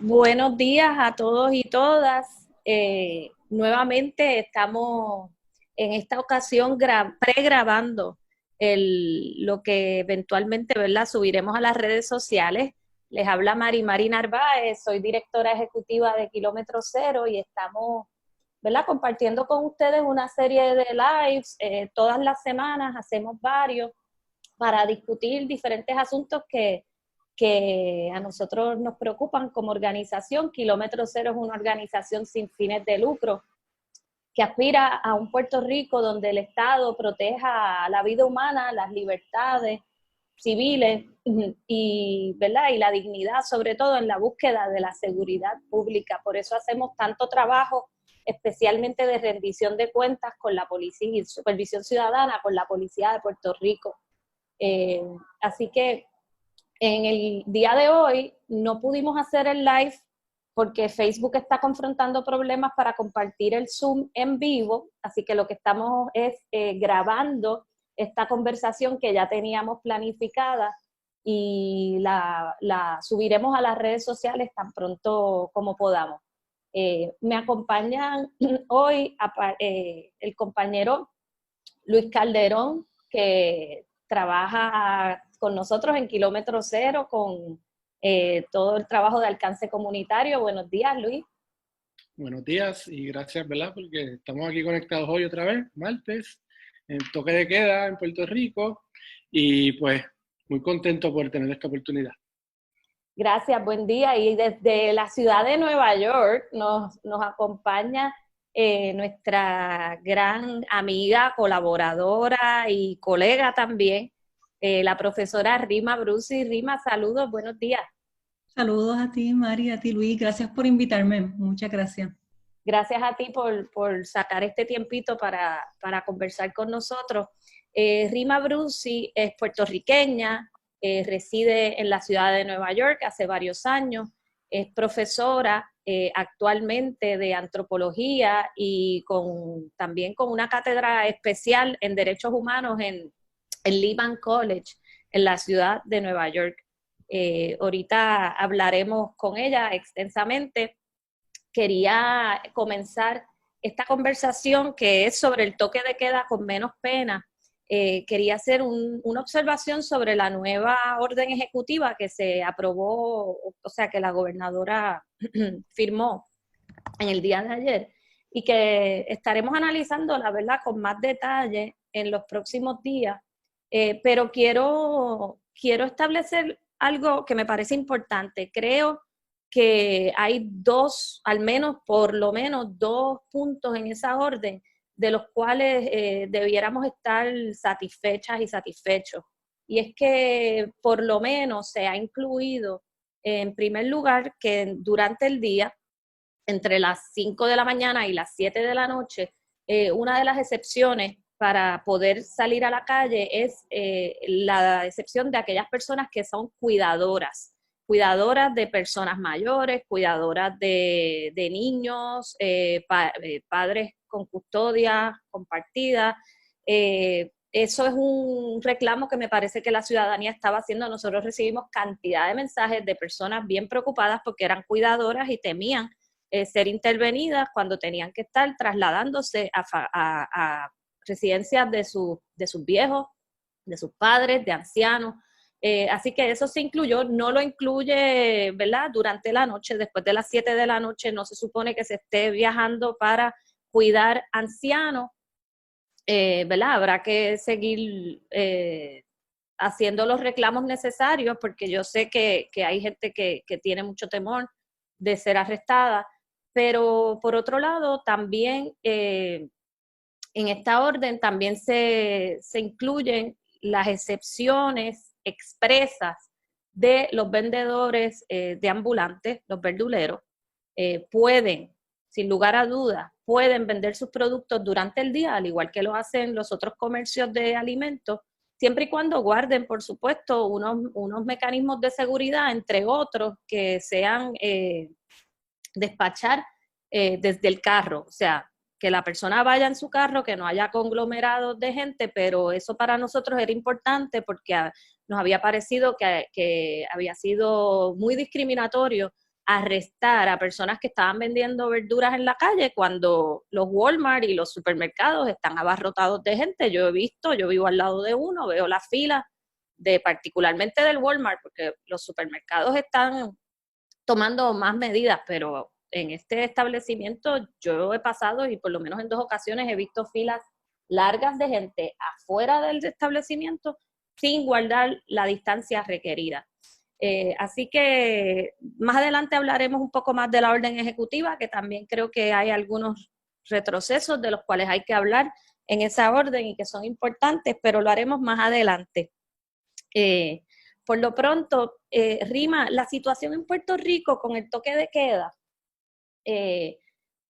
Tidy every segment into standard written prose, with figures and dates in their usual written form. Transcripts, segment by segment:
Buenos días a todos y todas. Nuevamente estamos en esta ocasión pregrabando lo que eventualmente, ¿verdad?, subiremos a las redes sociales. Les habla Mari Narváez, soy directora ejecutiva de Kilómetro Cero y estamos, ¿verdad?, compartiendo con ustedes una serie de lives. Todas las semanas hacemos varios para discutir diferentes asuntos que a nosotros nos preocupan como organización. Kilómetro Cero es una organización sin fines de lucro que aspira a un Puerto Rico donde el Estado proteja la vida humana, las libertades civiles ¿verdad? Y la dignidad, sobre todo en la búsqueda de la seguridad pública. Por eso hacemos tanto trabajo, especialmente de rendición de cuentas con la policía y supervisión ciudadana con la Policía de Puerto Rico. Eh, Así que en el día de hoy no pudimos hacer el live porque Facebook está confrontando problemas para compartir el Zoom en vivo, así que lo que estamos es grabando esta conversación que ya teníamos planificada y la subiremos a las redes sociales tan pronto como podamos. Me acompañan hoy el compañero Luis Calderón, que trabaja con nosotros en Kilómetro Cero con todo el trabajo de alcance comunitario. Buenos días, Luis. Buenos días y gracias, ¿verdad? Porque estamos aquí conectados hoy otra vez, martes, en toque de queda en Puerto Rico y pues muy contento por tener esta oportunidad. Gracias, buen día. Y desde la ciudad de Nueva York nos acompaña nuestra gran amiga, colaboradora y colega también, la profesora Rima Brusi. Rima, saludos, buenos días. Saludos a ti, Mari, a ti, Luis. Gracias por invitarme. Muchas gracias. Gracias a ti por sacar este tiempito para conversar con nosotros. Rima Brusi es puertorriqueña, reside en la ciudad de Nueva York hace varios años, es profesora actualmente de antropología y también con una cátedra especial en derechos humanos en Lehman College, en la ciudad de Nueva York. Ahorita hablaremos con ella extensamente. Quería comenzar esta conversación que es sobre el toque de queda con menos pena. Quería hacer una observación sobre la nueva orden ejecutiva que se aprobó, o sea, que la gobernadora firmó en el día de ayer y que estaremos analizando, la verdad, con más detalle en los próximos días. Pero quiero establecer algo que me parece importante. Creo que hay al menos, por lo menos dos puntos en esa orden de los cuales debiéramos estar satisfechas y satisfechos. Y es que por lo menos se ha incluido, en primer lugar, que durante el día, entre las 5 de la mañana y las 7 de la noche, una de las excepciones para poder salir a la calle es la excepción de aquellas personas que son cuidadoras de personas mayores, cuidadoras de niños, padres con custodia compartida. Eso es un reclamo que me parece que la ciudadanía estaba haciendo. Nosotros recibimos cantidad de mensajes de personas bien preocupadas porque eran cuidadoras y temían ser intervenidas cuando tenían que estar trasladándose a residencias de sus viejos, de sus padres, de ancianos. Así que eso se incluyó, no lo incluye, ¿verdad? Durante la noche, después de las 7 de la noche, no se supone que se esté viajando para cuidar ancianos, ¿verdad? Habrá que seguir haciendo los reclamos necesarios porque yo sé que hay gente que tiene mucho temor de ser arrestada, pero por otro lado también en esta orden también se incluyen las excepciones expresas de los vendedores de ambulantes, los verduleros. Pueden, sin lugar a dudas, pueden vender sus productos durante el día, al igual que lo hacen los otros comercios de alimentos, siempre y cuando guarden, por supuesto, unos mecanismos de seguridad, entre otros, que sean despachar desde el carro, o sea, que la persona vaya en su carro, que no haya conglomerados de gente, pero eso para nosotros era importante porque nos había parecido que había sido muy discriminatorio arrestar a personas que estaban vendiendo verduras en la calle cuando los Walmart y los supermercados están abarrotados de gente. Yo vivo al lado de uno, veo las filas particularmente del Walmart, porque los supermercados están tomando más medidas, pero en este establecimiento yo he pasado y por lo menos en 2 ocasiones he visto filas largas de gente afuera del establecimiento sin guardar la distancia requerida. Así que más adelante hablaremos un poco más de la orden ejecutiva, que también creo que hay algunos retrocesos de los cuales hay que hablar en esa orden y que son importantes, pero lo haremos más adelante. Por lo pronto, Rima, la situación en Puerto Rico con el toque de queda,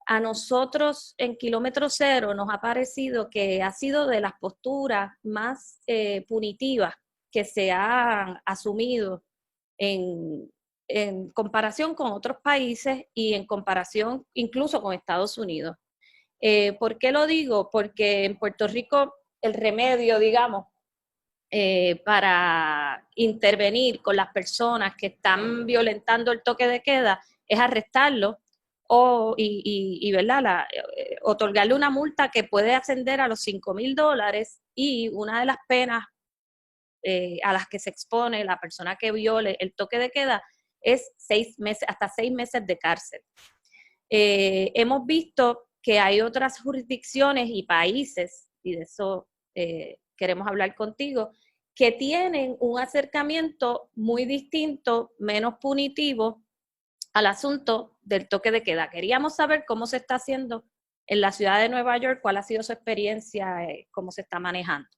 a nosotros en Kilómetro Cero nos ha parecido que ha sido de las posturas más punitivas que se han asumido en comparación con otros países y en comparación incluso con Estados Unidos. ¿Por qué lo digo? Porque en Puerto Rico el remedio, digamos, para intervenir con las personas que están violentando el toque de queda es arrestarlos ¿verdad? Otorgarle una multa que puede ascender a los $5,000 y una de las penas a las que se expone la persona que viole el toque de queda es 6 meses, hasta 6 meses de cárcel. Hemos visto que hay otras jurisdicciones y países, y de eso queremos hablar contigo, que tienen un acercamiento muy distinto, menos punitivo al asunto del toque de queda. Queríamos saber cómo se está haciendo en la ciudad de Nueva York, cuál ha sido su experiencia, cómo se está manejando.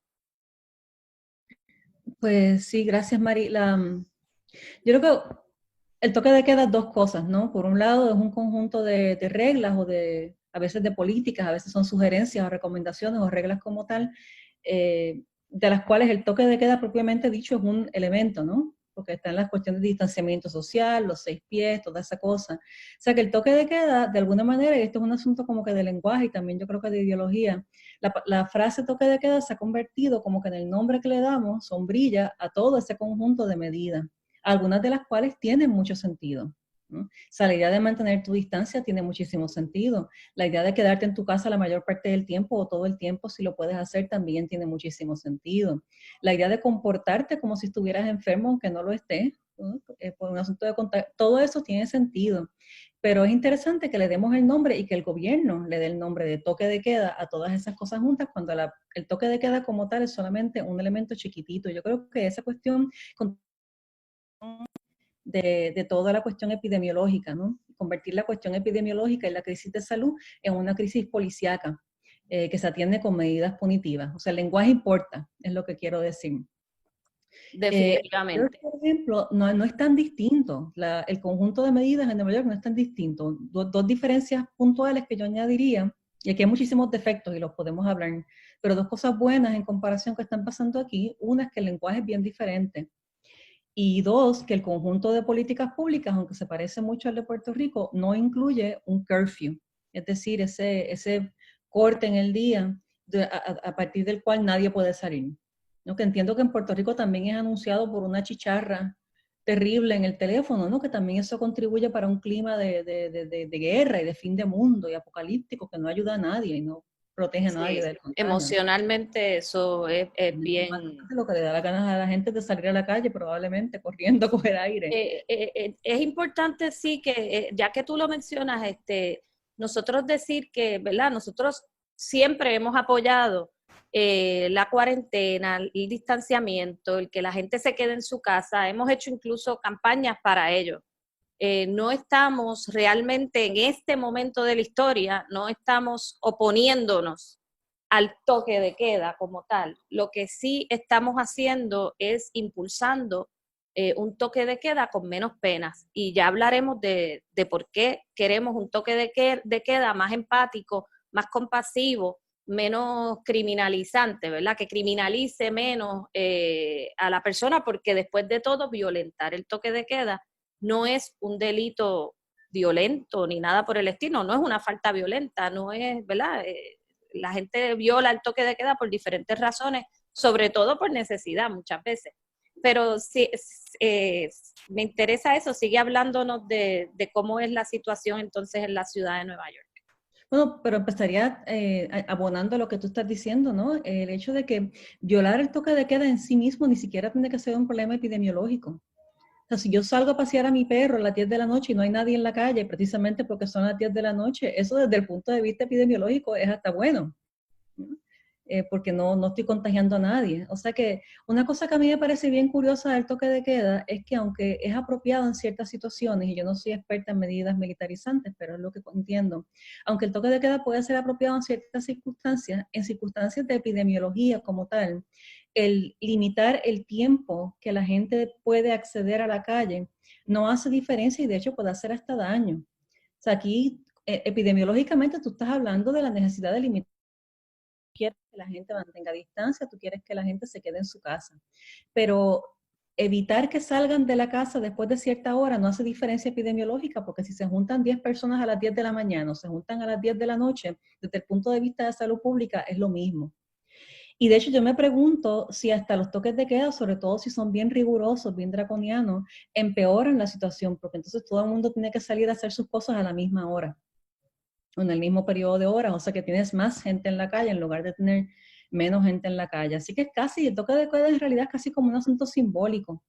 Pues sí, gracias, Mari. Yo creo que el toque de queda es 2 cosas, ¿no? Por un lado es un conjunto de reglas o a veces de políticas, a veces son sugerencias o recomendaciones o reglas como tal, de las cuales el toque de queda propiamente dicho es un elemento, ¿no? Porque están las cuestiones de distanciamiento social, los 6 pies, toda esa cosa. O sea que el toque de queda, de alguna manera, y esto es un asunto como que de lenguaje y también yo creo que de ideología, la frase toque de queda se ha convertido como que en el nombre que le damos, sombrilla, a todo ese conjunto de medidas, algunas de las cuales tienen mucho sentido, ¿no? O sea, la idea de mantener tu distancia tiene muchísimo sentido. La idea de quedarte en tu casa la mayor parte del tiempo o todo el tiempo, si lo puedes hacer, también tiene muchísimo sentido. La idea de comportarte como si estuvieras enfermo, aunque no lo estés, ¿no? Por un asunto de contagio, todo eso tiene sentido. Pero es interesante que le demos el nombre y que el gobierno le dé el nombre de toque de queda a todas esas cosas juntas, cuando el toque de queda como tal es solamente un elemento chiquitito. Yo creo que esa cuestión de toda la cuestión epidemiológica, ¿no? Convertir la cuestión epidemiológica y la crisis de salud en una crisis policíaca que se atiende con medidas punitivas. O sea, el lenguaje importa, es lo que quiero decir. Definitivamente. Por ejemplo, no es tan distinto. El conjunto de medidas en Nueva York no es tan distinto. Dos diferencias puntuales que yo añadiría, y aquí hay muchísimos defectos y los podemos hablar, pero 2 cosas buenas en comparación que están pasando aquí. Una es que el lenguaje es bien diferente. Y 2, que el conjunto de políticas públicas, aunque se parece mucho al de Puerto Rico, no incluye un curfew, es decir, ese corte en el día a partir del cual nadie puede salir. ¿No? Que entiendo que en Puerto Rico también es anunciado por una chicharra terrible en el teléfono, ¿no? Que también eso contribuye para un clima de guerra y de fin de mundo y apocalíptico que no ayuda a nadie y no protege a nadie del contagio. Emocionalmente eso es bien... Lo que le da la gana a la gente de salir a la calle, probablemente corriendo a coger aire. Es importante, sí, que ya que tú lo mencionas, nosotros decir que, ¿verdad? Nosotros siempre hemos apoyado la cuarentena, el distanciamiento, el que la gente se quede en su casa. Hemos hecho incluso campañas para ello. No estamos realmente en este momento de la historia, no estamos oponiéndonos al toque de queda como tal. Lo que sí estamos haciendo es impulsando un toque de queda con menos penas. Y ya hablaremos de por qué queremos un toque de queda más empático, más compasivo, menos criminalizante, ¿verdad? Que criminalice menos a la persona, porque después de todo, violentar el toque de queda no es un delito violento ni nada por el estilo, no es una falta violenta, no es, ¿verdad? La gente viola el toque de queda por diferentes razones, sobre todo por necesidad muchas veces. pero sí, me interesa eso, sigue hablándonos de cómo es la situación entonces en la ciudad de Nueva York. Bueno, pero empezaría abonando a lo que tú estás diciendo, ¿no? El hecho de que violar el toque de queda en sí mismo ni siquiera tiene que ser un problema epidemiológico. O sea, si yo salgo a pasear a mi perro a las 10 de la noche y no hay nadie en la calle, precisamente porque son las 10 de la noche, eso desde el punto de vista epidemiológico es hasta bueno, ¿no? Porque no estoy contagiando a nadie. O sea que una cosa que a mí me parece bien curiosa del toque de queda es que aunque es apropiado en ciertas situaciones, y yo no soy experta en medidas militarizantes, pero es lo que entiendo, aunque el toque de queda puede ser apropiado en circunstancias de epidemiología como tal, el limitar el tiempo que la gente puede acceder a la calle no hace diferencia y de hecho puede hacer hasta daño. O sea, aquí epidemiológicamente tú estás hablando de la necesidad de limitar. Quieres que la gente mantenga distancia, tú quieres que la gente se quede en su casa. Pero evitar que salgan de la casa después de cierta hora no hace diferencia epidemiológica, porque si se juntan 10 personas a las 10 de la mañana o se juntan a las 10 de la noche, desde el punto de vista de salud pública es lo mismo. Y de hecho yo me pregunto si hasta los toques de queda, sobre todo si son bien rigurosos, bien draconianos, empeoran la situación, porque entonces todo el mundo tiene que salir a hacer sus cosas a la misma hora, o en el mismo periodo de horas, o sea que tienes más gente en la calle en lugar de tener menos gente en la calle. Así que es casi, el toque de queda en realidad es casi como un asunto simbólico,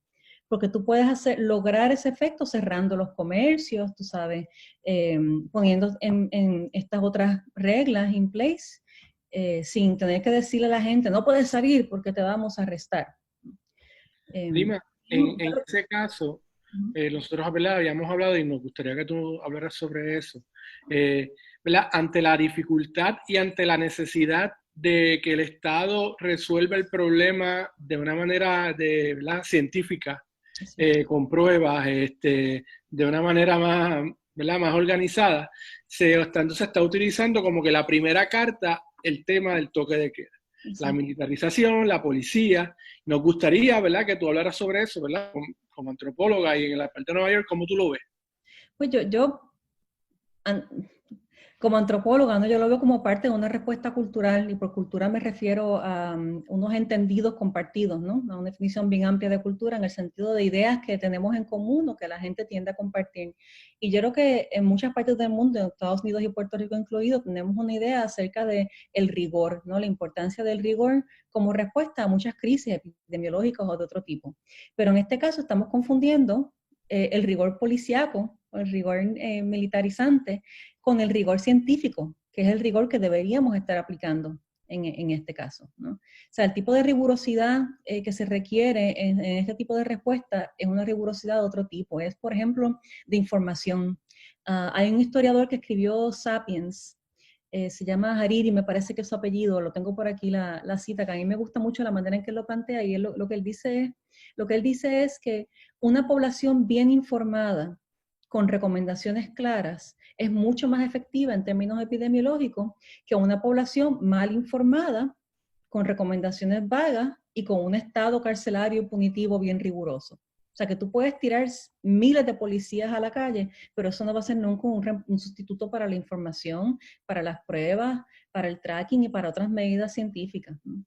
porque tú puedes lograr ese efecto cerrando los comercios, tú sabes, poniendo en estas otras reglas in place, sin tener que decirle a la gente, no puedes salir porque te vamos a arrestar. Lima, en ese caso, nosotros, ¿verdad?, habíamos hablado y nos gustaría que tú hablaras sobre eso. ¿Verdad? Ante la dificultad y ante la necesidad de que el Estado resuelva el problema de una manera ¿verdad?, científica, con pruebas, de una manera más, ¿verdad?, más organizada, entonces se está utilizando como que la primera carta el tema del toque de queda. La militarización, la policía. Nos gustaría, ¿verdad?, que tú hablaras sobre eso, ¿verdad?, como antropóloga y en la parte de Nueva York, ¿cómo tú lo ves? Pues como antropóloga, ¿no? Yo lo veo como parte de una respuesta cultural, y por cultura me refiero a unos entendidos compartidos, ¿no? A una definición bien amplia de cultura en el sentido de ideas que tenemos en común o que la gente tiende a compartir. Y yo creo que en muchas partes del mundo, en Estados Unidos y Puerto Rico incluido, tenemos una idea acerca de el rigor, ¿no? La importancia del rigor como respuesta a muchas crisis epidemiológicas o de otro tipo. Pero en este caso estamos confundiendo el rigor policíaco o el rigor militarizante con el rigor científico, que es el rigor que deberíamos estar aplicando en este caso, ¿no? O sea, el tipo de rigurosidad que se requiere en este tipo de respuesta es una rigurosidad de otro tipo. Es, por ejemplo, de información. Hay un historiador que escribió Sapiens, se llama Hariri, me parece que es su apellido, lo tengo por aquí la cita, que a mí me gusta mucho la manera en que lo plantea, y lo que él dice es que una población bien informada, con recomendaciones claras, es mucho más efectiva en términos epidemiológicos que una población mal informada, con recomendaciones vagas y con un estado carcelario punitivo bien riguroso. O sea, que tú puedes tirar miles de policías a la calle, pero eso no va a ser nunca un sustituto para la información, para las pruebas, para el tracking y para otras medidas científicas, ¿no?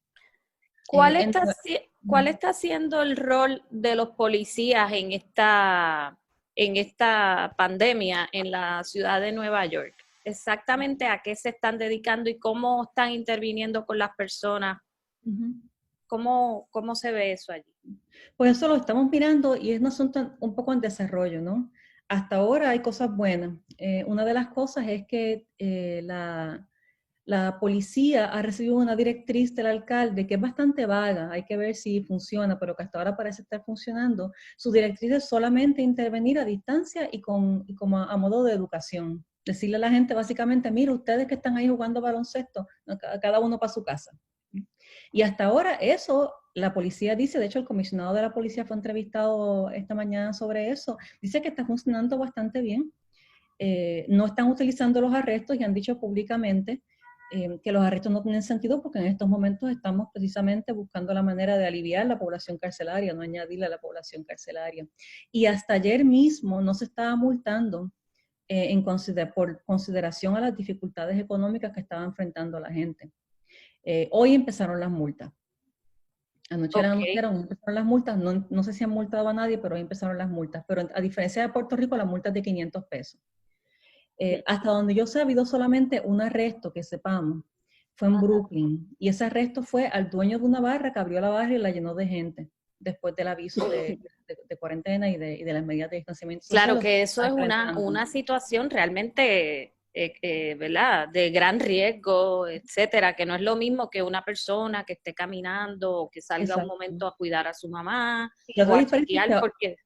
¿Cuál está siendo el rol de los policías en esta pandemia en la ciudad de Nueva York? Exactamente a qué se están dedicando y cómo están interviniendo con las personas. ¿Cómo se ve eso allí? Pues eso lo estamos mirando y es un asunto un poco en desarrollo, ¿no? Hasta ahora hay cosas buenas. Una de las cosas es que la policía ha recibido una directriz del alcalde que es bastante vaga, hay que ver si funciona, pero que hasta ahora parece estar funcionando. Su directriz es solamente intervenir a distancia y como a modo de educación. Decirle a la gente básicamente, mira, ustedes que están ahí jugando baloncesto, cada uno para su casa. Y hasta ahora eso, la policía dice, de hecho el comisionado de la policía fue entrevistado esta mañana sobre eso, dice que está funcionando bastante bien. No están utilizando los arrestos y han dicho públicamente que los arrestos no tienen sentido porque en estos momentos estamos precisamente buscando la manera de aliviar la población carcelaria, no añadirle a la población carcelaria. Y hasta ayer mismo no se estaba multando por consideración a las dificultades económicas que estaba enfrentando la gente. Hoy empezaron las multas. Anoche anunciaron, empezaron las multas, no sé si han multado a nadie, pero ahí empezaron las multas. Pero a diferencia de Puerto Rico, la multa es de 500 pesos. Hasta donde yo sé, ha habido solamente un arresto, que sepamos, fue en Brooklyn. Y ese arresto fue al dueño de una barra que abrió la barra y la llenó de gente, después del aviso de cuarentena y de las medidas de distanciamiento social. Claro que eso es una situación realmente, ¿verdad? De gran riesgo, etcétera, que no es lo mismo que una persona que esté caminando o que salga un momento a cuidar a su mamá o a chequear, porque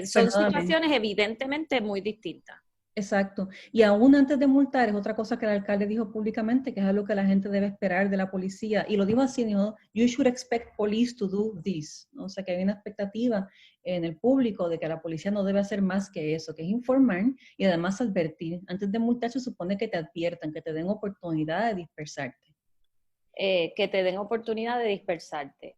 son situaciones evidentemente muy distintas. Exacto. Y aún antes de multar, es otra cosa que el alcalde dijo públicamente, que es algo que la gente debe esperar de la policía. Y lo dijo así, dijo, you should expect police to do this. ¿No? O sea, que hay una expectativa en el público de que la policía no debe hacer más que eso, que es informar y además advertir. Antes de multar se supone que te adviertan, que te den oportunidad de dispersarte. Que te den oportunidad de dispersarte.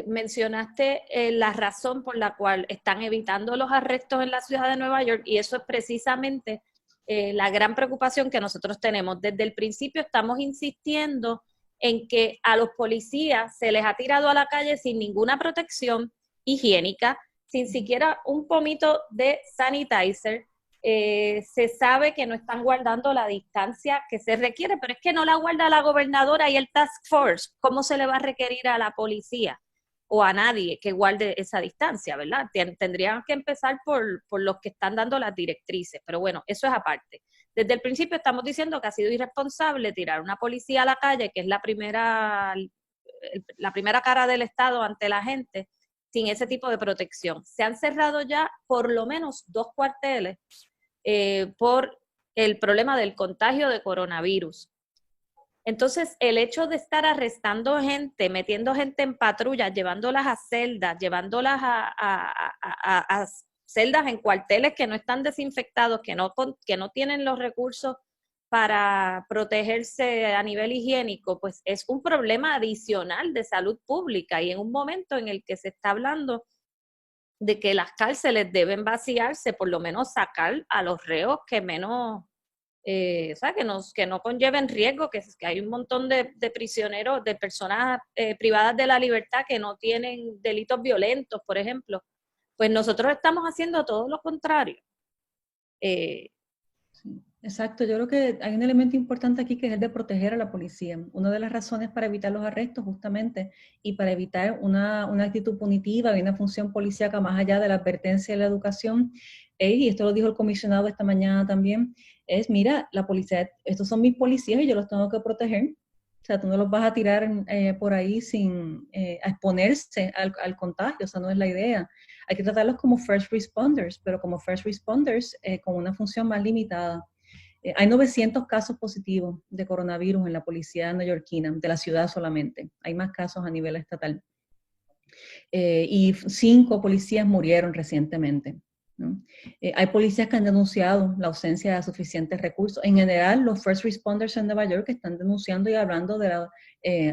Mencionaste la razón por la cual están evitando los arrestos en la ciudad de Nueva York y eso es precisamente la gran preocupación que nosotros tenemos. Desde el principio estamos insistiendo en que a los policías se les ha tirado a la calle sin ninguna protección higiénica, sin siquiera un pomito de sanitizer. Se sabe que no están guardando la distancia que se requiere, pero es que no la guarda la gobernadora y el task force. ¿Cómo se le va a requerir a la policía o a nadie que guarde esa distancia, verdad? Tendrían que empezar por los que están dando las directrices, pero bueno, eso es aparte. Desde el principio estamos diciendo que ha sido irresponsable tirar una policía a la calle, que es la primera cara del Estado ante la gente, sin ese tipo de protección. Se han cerrado ya por lo menos 2 cuarteles por el problema del contagio de coronavirus. Entonces, el hecho de estar arrestando gente, metiendo gente en patrullas, llevándolas a celdas, llevándolas a celdas en cuarteles que no están desinfectados, que no tienen los recursos para protegerse a nivel higiénico, pues es un problema adicional de salud pública y en un momento en el que se está hablando de que las cárceles deben vaciarse, por lo menos sacar a los reos que menos, o sea, que no conlleven riesgo, que hay un montón de prisioneros, de personas privadas de la libertad que no tienen delitos violentos, por ejemplo. Pues nosotros estamos haciendo todo lo contrario. Sí, exacto, yo creo que hay un elemento importante aquí que es el de proteger a la policía. Una de las razones para evitar los arrestos justamente y para evitar una actitud punitiva y una función policíaca más allá de la advertencia y la educación, y esto lo dijo el comisionado esta mañana también, es, mira, la policía, estos son mis policías y yo los tengo que proteger. O sea, tú no los vas a tirar por ahí sin a exponerse al contagio, o sea, no es la idea. Hay que tratarlos como first responders, pero como first responders con una función más limitada. Hay 900 casos positivos de coronavirus en la policía neoyorquina, de la ciudad solamente. Hay más casos a nivel estatal. Y 5 policías murieron recientemente, ¿no? Hay policías que han denunciado la ausencia de suficientes recursos. En general, los first responders en Nueva York están denunciando y hablando de la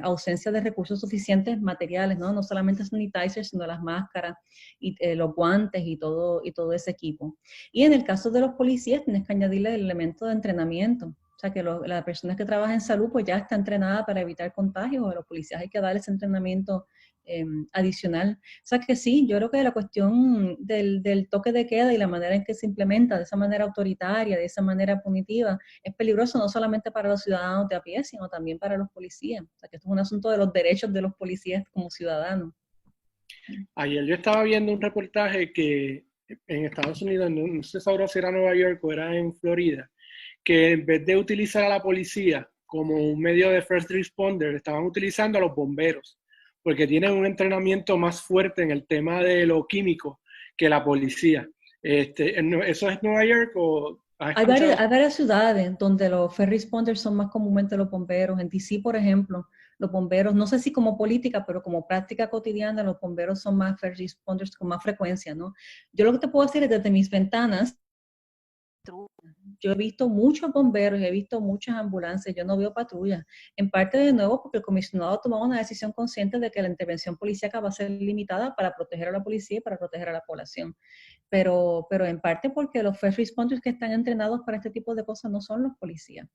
ausencia de recursos suficientes materiales, ¿no? No solamente sanitizers, sino las máscaras y los guantes y todo ese equipo. Y en el caso de los policías, tienes que añadirle el elemento de entrenamiento. O sea, que la persona que trabaja en salud pues ya está entrenada para evitar contagios, a los policías hay que darles ese entrenamiento adicional. O sea que sí, yo creo que la cuestión del toque de queda y la manera en que se implementa de esa manera autoritaria, de esa manera punitiva, es peligroso no solamente para los ciudadanos de a pie, sino también para los policías. O sea que esto es un asunto de los derechos de los policías como ciudadanos. Ayer yo estaba viendo un reportaje que en Estados Unidos, no sé si era Nueva York o era en Florida, que en vez de utilizar a la policía como un medio de first responder, estaban utilizando a los bomberos, porque tienen un entrenamiento más fuerte en el tema de lo químico que la policía. ¿Eso es Nueva York o...? Hay varias ciudades donde los first responders son más comúnmente los bomberos. En DC, por ejemplo, los bomberos, no sé si como política, pero como práctica cotidiana, los bomberos son más first responders con más frecuencia, ¿no? Yo lo que te puedo decir es desde mis ventanas, yo he visto muchos bomberos, he visto muchas ambulancias, yo no veo patrullas. En parte de nuevo porque el comisionado ha tomado una decisión consciente de que la intervención policíaca va a ser limitada para proteger a la policía y para proteger a la población. Pero en parte porque los first responders que están entrenados para este tipo de cosas no son los policías.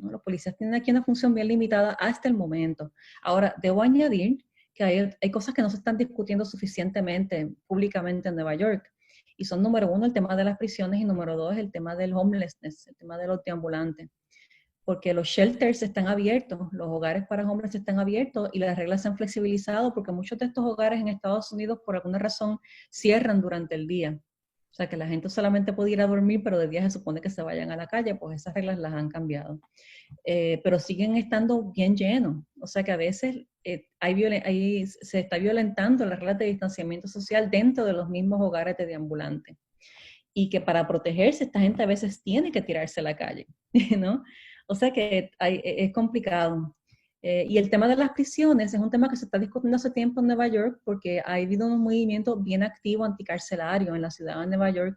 ¿no? Los policías tienen aquí una función bien limitada hasta el momento. Ahora, debo añadir que hay cosas que no se están discutiendo suficientemente públicamente en Nueva York. Y son, número uno, el tema de las prisiones y número dos, el tema del homelessness, el tema de los deambulantes. Porque los shelters están abiertos, los hogares para hombres están abiertos y las reglas se han flexibilizado porque muchos de estos hogares en Estados Unidos por alguna razón cierran durante el día. O sea, que la gente solamente puede ir a dormir, pero de día se supone que se vayan a la calle, pues esas reglas las han cambiado. Pero siguen estando bien llenos. O sea que a veces se está violentando las reglas de distanciamiento social dentro de los mismos hogares de deambulantes. Y que para protegerse esta gente a veces tiene que tirarse a la calle, ¿no? O sea que es complicado. Y el tema de las prisiones es un tema que se está discutiendo hace tiempo en Nueva York porque ha habido un movimiento bien activo anticarcelario en la ciudad de Nueva York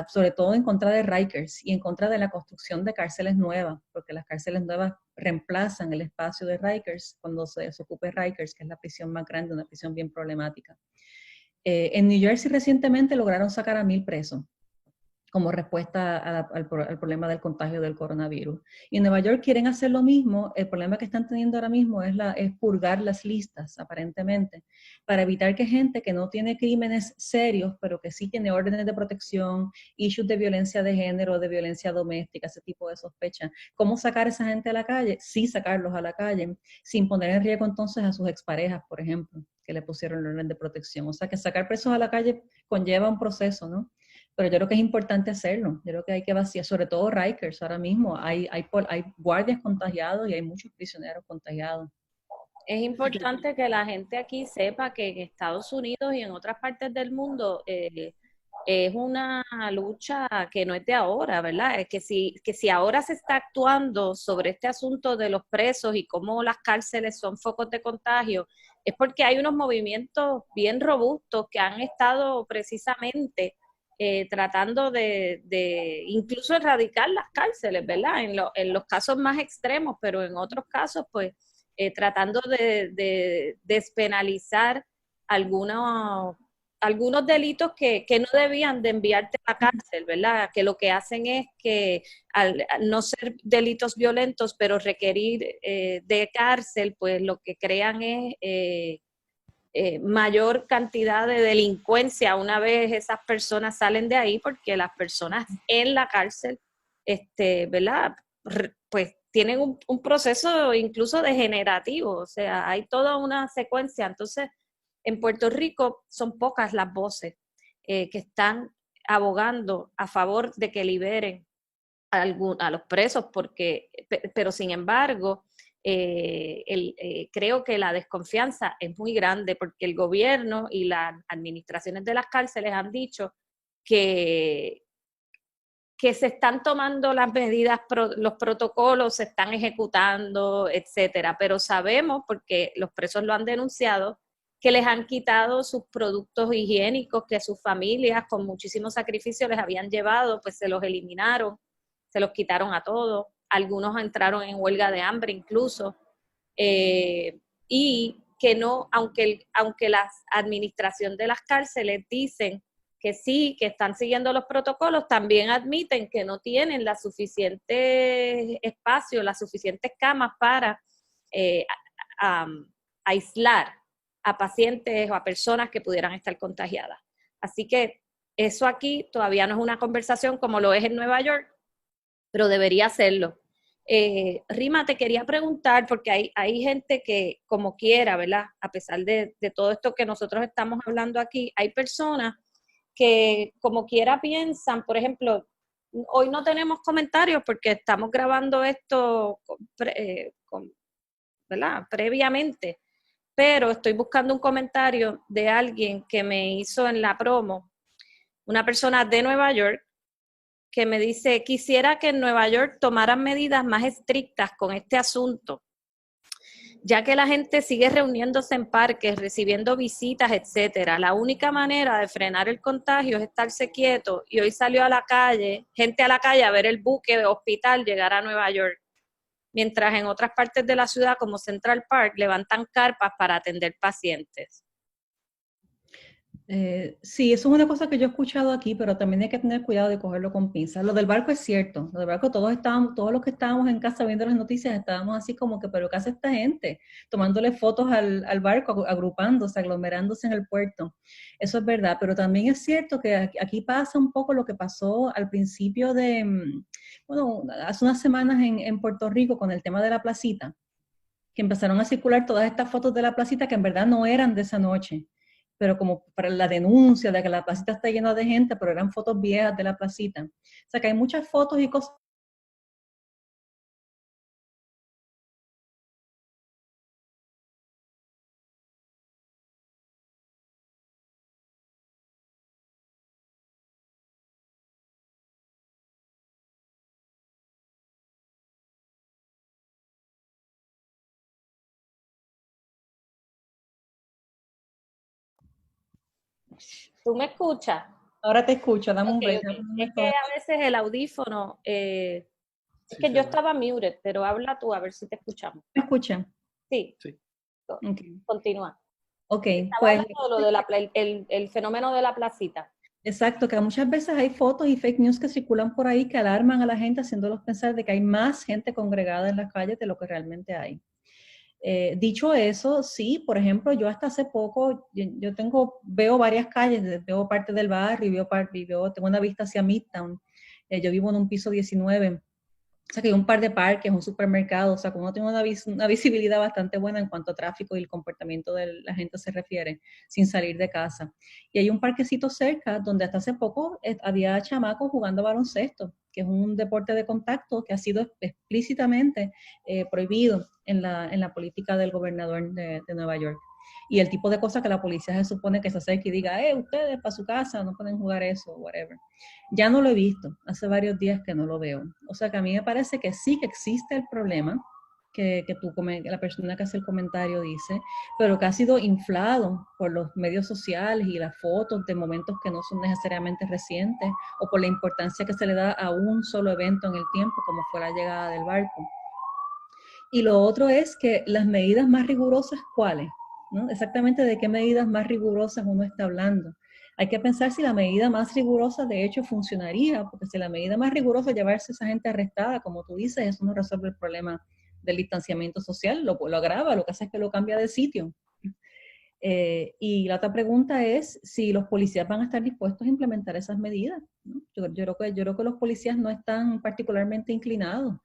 sobre todo en contra de Rikers y en contra de la construcción de cárceles nuevas, porque las cárceles nuevas reemplazan el espacio de Rikers cuando se desocupe Rikers, que es la prisión más grande, una prisión bien problemática. En New Jersey recientemente lograron sacar a 1,000 presos como respuesta al problema del contagio del coronavirus. Y en Nueva York quieren hacer lo mismo. El problema que están teniendo ahora mismo es purgar las listas, aparentemente, para evitar que gente que no tiene crímenes serios, pero que sí tiene órdenes de protección, issues de violencia de género, de violencia doméstica, ese tipo de sospecha, ¿cómo sacar a esa gente a la calle? Sí sacarlos a la calle, sin poner en riesgo entonces a sus exparejas, por ejemplo, que le pusieron la orden de protección. O sea, que sacar presos a la calle conlleva un proceso, ¿no? Pero yo creo que es importante hacerlo. Yo creo que hay que vaciar, sobre todo Rikers ahora mismo. Hay guardias contagiados y hay muchos prisioneros contagiados. Es importante que la gente aquí sepa que en Estados Unidos y en otras partes del mundo es una lucha que no es de ahora, ¿verdad? Es que si ahora se está actuando sobre este asunto de los presos y cómo las cárceles son focos de contagio, es porque hay unos movimientos bien robustos que han estado precisamente tratando de incluso erradicar las cárceles, ¿verdad? En los casos más extremos, pero en otros casos, pues, tratando de despenalizar algunos delitos que no debían de enviarte a la cárcel, ¿verdad? Que lo que hacen es que al no ser delitos violentos, pero requerir de cárcel, pues lo que crean es mayor cantidad de delincuencia una vez esas personas salen de ahí, porque las personas en la cárcel, ¿verdad? Pues tienen un proceso incluso degenerativo, o sea, hay toda una secuencia. Entonces, en Puerto Rico son pocas las voces que están abogando a favor de que liberen a los presos, pero sin embargo, creo que la desconfianza es muy grande porque el gobierno y las administraciones de las cárceles han dicho que se están tomando las medidas, los protocolos se están ejecutando, etcétera, pero sabemos, porque los presos lo han denunciado, que les han quitado sus productos higiénicos que sus familias con muchísimo sacrificio les habían llevado, pues se los eliminaron, se los quitaron a todos, algunos entraron en huelga de hambre incluso, y que no, aunque la administración de las cárceles dicen que sí, que están siguiendo los protocolos, también admiten que no tienen la suficiente espacio, las suficientes camas para aislar a pacientes o a personas que pudieran estar contagiadas. Así que eso aquí todavía no es una conversación como lo es en Nueva York, pero debería serlo. Rima, te quería preguntar, porque hay gente que como quiera, ¿verdad? A pesar de todo esto que nosotros estamos hablando aquí, hay personas que como quiera piensan, por ejemplo, hoy no tenemos comentarios porque estamos grabando esto ¿verdad? Previamente, pero estoy buscando un comentario de alguien que me hizo en la promo, una persona de Nueva York, que me dice, quisiera que en Nueva York tomaran medidas más estrictas con este asunto, ya que la gente sigue reuniéndose en parques, recibiendo visitas, etcétera. La única manera de frenar el contagio es estarse quieto, y hoy salió gente a la calle a ver el buque de hospital llegar a Nueva York, mientras en otras partes de la ciudad, como Central Park, levantan carpas para atender pacientes. Sí, eso es una cosa que yo he escuchado aquí, pero también hay que tener cuidado de cogerlo con pinzas. Lo del barco es cierto, lo del barco todos los que estábamos en casa viendo las noticias estábamos así como que, pero ¿qué hace esta gente? Tomándole fotos al barco, agrupándose, aglomerándose en el puerto. Eso es verdad, pero también es cierto que aquí pasa un poco lo que pasó al principio bueno, hace unas semanas en Puerto Rico con el tema de la placita, que empezaron a circular todas estas fotos de la placita que en verdad no eran de esa noche, pero como para la denuncia de que la placita está llena de gente, pero eran fotos viejas de la placita. O sea que hay muchas fotos y cosas. ¿Tú me escuchas? Ahora te escucho, dame un Ok, break. ok. Es que a veces el audífono, es Sí, que se yo va. estaba muted, pero habla tú a ver si te escuchamos. ¿Me escuchan? Sí, Sí. Okay. continúa. Ok, Estaba pues hablando de lo de el fenómeno de la placita. exacto, que muchas veces hay fotos y fake news que circulan por ahí que alarman a la gente haciéndolos pensar de que hay más gente congregada en las calles de lo que realmente hay. Dicho eso, sí, por ejemplo, yo hasta hace poco, veo varias calles, veo parte del barrio, tengo una vista hacia Midtown. Yo vivo en un piso 19, o sea que hay un par de parques, un supermercado, o sea que uno tiene una visibilidad bastante buena en cuanto a tráfico y el comportamiento de la gente se refiere, sin salir de casa. Y hay un parquecito cerca donde hasta hace poco había chamacos jugando baloncesto, que es un deporte de contacto que ha sido explícitamente prohibido en la política del gobernador de Nueva York. Y el tipo de cosas que la policía se supone que se acerque y diga, ustedes para su casa no pueden jugar eso, whatever. Ya no lo he visto, hace varios días que no lo veo. O sea que a mí me parece que sí que existe el problema, la persona que hace el comentario dice, pero que ha sido inflado por los medios sociales y las fotos de momentos que no son necesariamente recientes o por la importancia que se le da a un solo evento en el tiempo, como fue la llegada del barco. Y lo otro es que las medidas más rigurosas, ¿cuáles? ¿No? Exactamente de qué medidas más rigurosas uno está hablando. Hay que pensar si la medida más rigurosa de hecho funcionaría, porque si la medida más rigurosa es llevarse a esa gente arrestada, como tú dices, eso no resuelve el problema del distanciamiento social, lo agrava, lo que hace es que lo cambia de sitio. Y la otra pregunta es si los policías van a estar dispuestos a implementar esas medidas, ¿no? Yo creo que los policías no están particularmente inclinados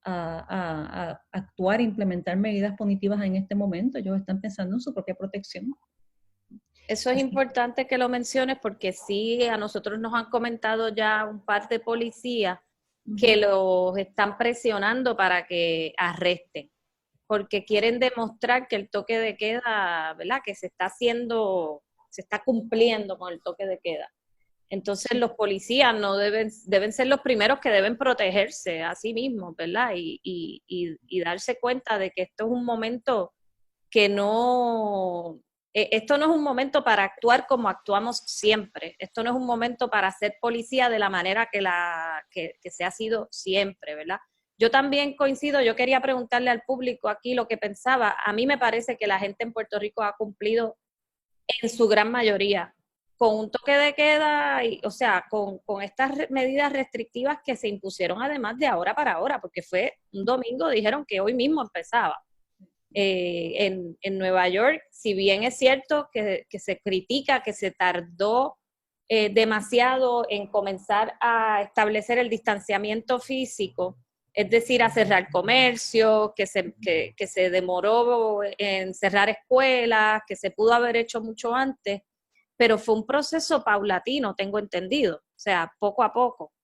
a actuar e implementar medidas punitivas en este momento. Ellos están pensando en su propia protección. Eso es Así. importante que lo menciones porque sí, a nosotros nos han comentado ya un par de policías que los están presionando para que arresten, porque quieren demostrar que el toque de queda, ¿verdad? Que se está haciendo, se está cumpliendo con el toque de queda. Entonces Sí. los policías no deben ser los primeros que deben protegerse a sí mismos, ¿verdad? Y darse cuenta de que esto es un momento que no, esto no es un momento para actuar como actuamos siempre, esto no es un momento para ser policía de la manera que se ha sido siempre, ¿verdad? Yo también coincido, yo quería preguntarle al público aquí lo que pensaba, a mí me parece que la gente en Puerto Rico ha cumplido en su gran mayoría con un toque de queda, o sea, con estas medidas restrictivas que se impusieron además de ahora para ahora, porque fue un domingo, dijeron que hoy mismo empezaba. En Nueva York, si bien es cierto que se critica que se tardó demasiado en comenzar a establecer el distanciamiento físico, es decir, a cerrar comercio, que se demoró en cerrar escuelas, que se pudo haber hecho mucho antes, pero fue un proceso paulatino, tengo entendido, o sea, poco a poco.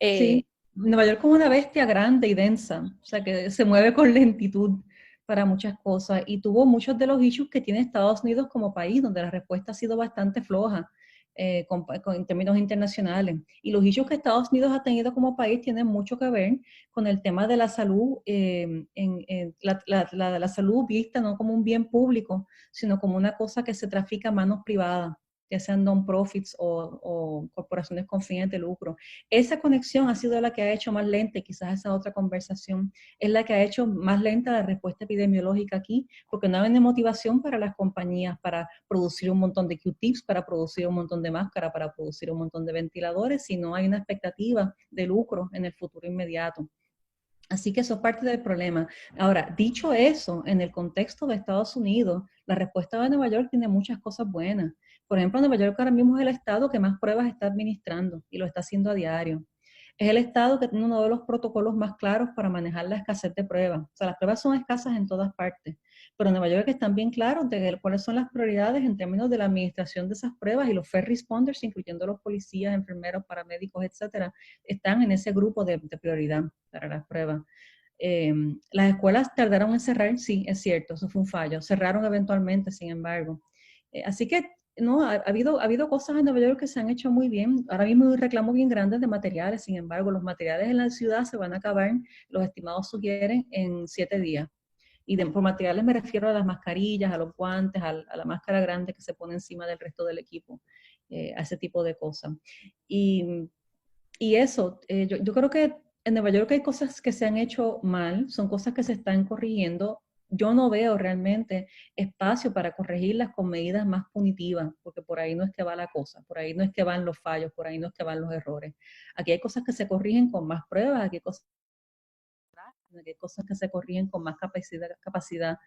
Sí, Nueva York es una bestia grande y densa, o sea que se mueve con lentitud para muchas cosas y tuvo muchos de los issues que tiene Estados Unidos como país, donde la respuesta ha sido bastante floja en términos internacionales. Y los issues que Estados Unidos ha tenido como país tienen mucho que ver con el tema de la salud, la salud vista no como un bien público, sino como una cosa que se trafica a manos privadas. ya sean non-profits o corporaciones con fines de lucro. Esa conexión ha sido la que ha hecho más lenta, y quizás esa otra conversación es la que ha hecho más lenta la respuesta epidemiológica aquí, porque no hay una motivación para las compañías para producir un montón de Q-tips, para producir un montón de máscaras, para producir un montón de ventiladores, sino hay una expectativa de lucro en el futuro inmediato. Así que eso es parte del problema. Ahora, dicho eso, en el contexto de Estados Unidos, la respuesta de Nueva York tiene muchas cosas buenas. Por ejemplo, Nueva York ahora mismo es el estado que más pruebas está administrando y lo está haciendo a diario. Es el estado que tiene uno de los protocolos más claros para manejar la escasez de pruebas. O sea, las pruebas son escasas en todas partes, pero en Nueva York están bien claros de cuáles son las prioridades en términos de la administración de esas pruebas, y los first responders, incluyendo los policías, enfermeros, paramédicos, etcétera, están en ese grupo de prioridad para las pruebas. Las escuelas tardaron en cerrar, sí, es cierto, eso fue un fallo. Cerraron eventualmente, sin embargo. Así que no, ha habido cosas en Nueva York que se han hecho muy bien. Ahora mismo hay un reclamo bien grande de materiales, sin embargo, los materiales en la ciudad se van a acabar, los estimados sugieren, en 7 días. Y por materiales me refiero a las mascarillas, a los guantes, a la máscara grande que se pone encima del resto del equipo, a ese tipo de cosas. Y eso, yo creo que en Nueva York hay cosas que se han hecho mal, son cosas que se están corrigiendo. Yo no veo realmente espacio para corregirlas con medidas más punitivas, porque por ahí no es que va la cosa, por ahí no es que van los fallos, por ahí no es que van los errores. Aquí hay cosas que se corrigen con más pruebas, aquí hay cosas que se corrigen con más capacidad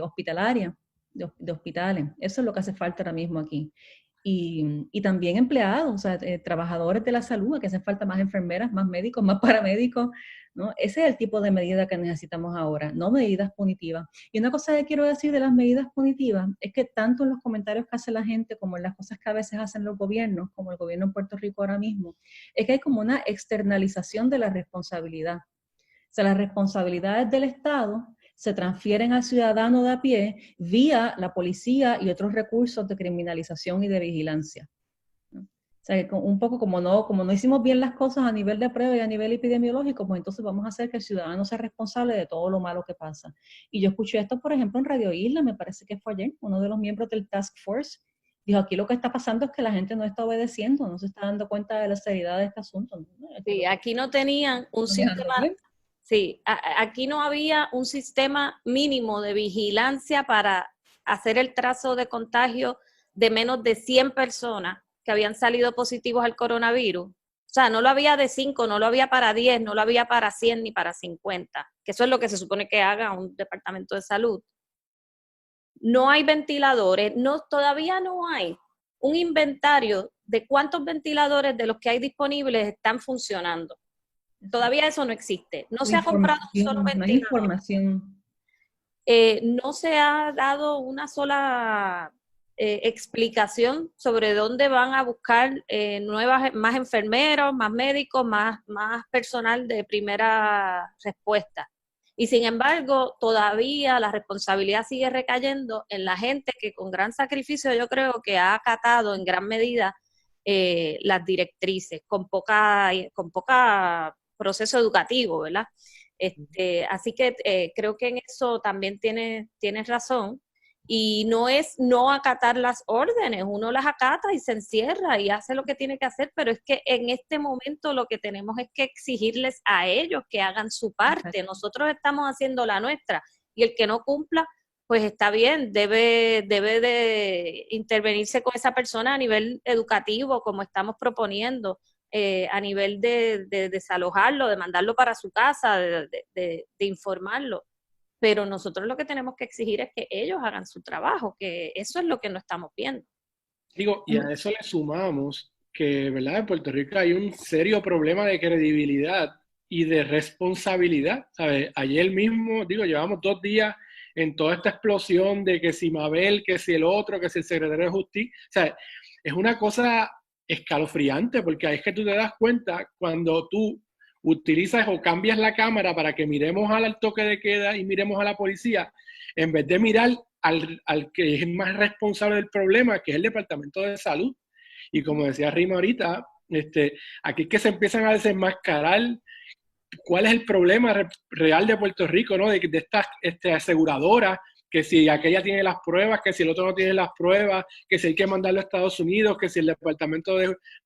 hospitalaria, de hospitales. Eso es lo que hace falta ahora mismo aquí. Y también empleados, o sea, trabajadores de la salud, que hacen falta más enfermeras, más médicos, más paramédicos, ¿no? Ese es el tipo de medida que necesitamos ahora, no medidas punitivas. Y una cosa que quiero decir de las medidas punitivas es que tanto en los comentarios que hace la gente como en las cosas que a veces hacen los gobiernos, como el gobierno en Puerto Rico ahora mismo, es que hay como una externalización de la responsabilidad. O sea, las responsabilidades del Estado se transfieren al ciudadano de a pie vía la policía y otros recursos de criminalización y de vigilancia. ¿No? O sea, un poco como no hicimos bien las cosas a nivel de prueba y a nivel epidemiológico, pues entonces vamos a hacer que el ciudadano sea responsable de todo lo malo que pasa. Y yo escuché esto, por ejemplo, en Radio Isla, me parece que fue ayer, uno de los miembros del Task Force dijo, aquí lo que está pasando es que la gente no está obedeciendo, no se está dando cuenta de la seriedad de este asunto. ¿No? Sí, aquí no tenían un sistema... Sí, aquí no había un sistema mínimo de vigilancia para hacer el trazo de contagio de menos de 100 personas que habían salido positivos al coronavirus. O sea, no lo había de 5, no lo había para 10, no lo había para 100 ni para 50, que eso es lo que se supone que haga un departamento de salud. No hay ventiladores, todavía no hay un inventario de cuántos ventiladores de los que hay disponibles están funcionando. Todavía eso no existe. No se ha comprado un solo ventilador. No hay información. No se ha dado una sola explicación sobre dónde van a buscar más enfermeros, más médicos, más personal de primera respuesta. Y sin embargo, todavía la responsabilidad sigue recayendo en la gente que con gran sacrificio yo creo que ha acatado en gran medida las directrices, con poca proceso educativo, ¿verdad? Así que creo que en eso también tienes razón, y no es no acatar las órdenes, uno las acata y se encierra y hace lo que tiene que hacer, pero es que en este momento lo que tenemos es que exigirles a ellos que hagan su parte. Nosotros estamos haciendo la nuestra, y el que no cumpla, pues está bien, debe de intervenirse con esa persona a nivel educativo, como estamos proponiendo, a nivel de desalojarlo, de mandarlo para su casa, de informarlo. Pero nosotros lo que tenemos que exigir es que ellos hagan su trabajo, que eso es lo que no estamos viendo. Digo, y a eso le sumamos que, ¿verdad? En Puerto Rico hay un serio problema de credibilidad y de responsabilidad, ¿sabes? Ayer mismo, llevamos 2 días en toda esta explosión de que si Mabel, que si el otro, que si el secretario de Justicia, o sea, es una cosa escalofriante, porque ahí es que tú te das cuenta cuando tú utilizas o cambias la cámara para que miremos al toque de queda y miremos a la policía, en vez de mirar al que es más responsable del problema, que es el Departamento de Salud. Y como decía Rima ahorita, aquí es que se empiezan a desenmascarar cuál es el problema real de Puerto Rico, ¿no? De estas aseguradoras que si aquella tiene las pruebas, que si el otro no tiene las pruebas, que si hay que mandarlo a Estados Unidos, que si el Departamento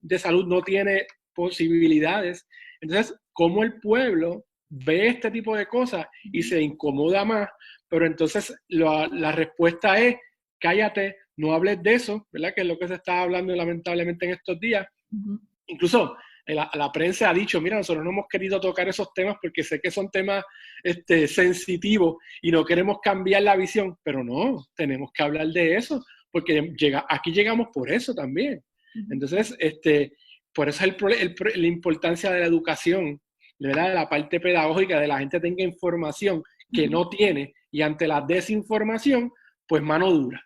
de Salud no tiene posibilidades. Entonces, ¿cómo el pueblo ve este tipo de cosas y se incomoda más? Pero entonces la respuesta es, cállate, no hables de eso, ¿verdad? Que es lo que se está hablando lamentablemente en estos días. Incluso la prensa ha dicho, mira, nosotros no hemos querido tocar esos temas porque sé que son temas sensitivos y no queremos cambiar la visión, pero no, tenemos que hablar de eso, porque aquí llegamos por eso también. Entonces, por eso es la importancia de la educación, ¿verdad? De la parte pedagógica, de la gente tenga información que no tiene, y ante la desinformación, pues mano dura.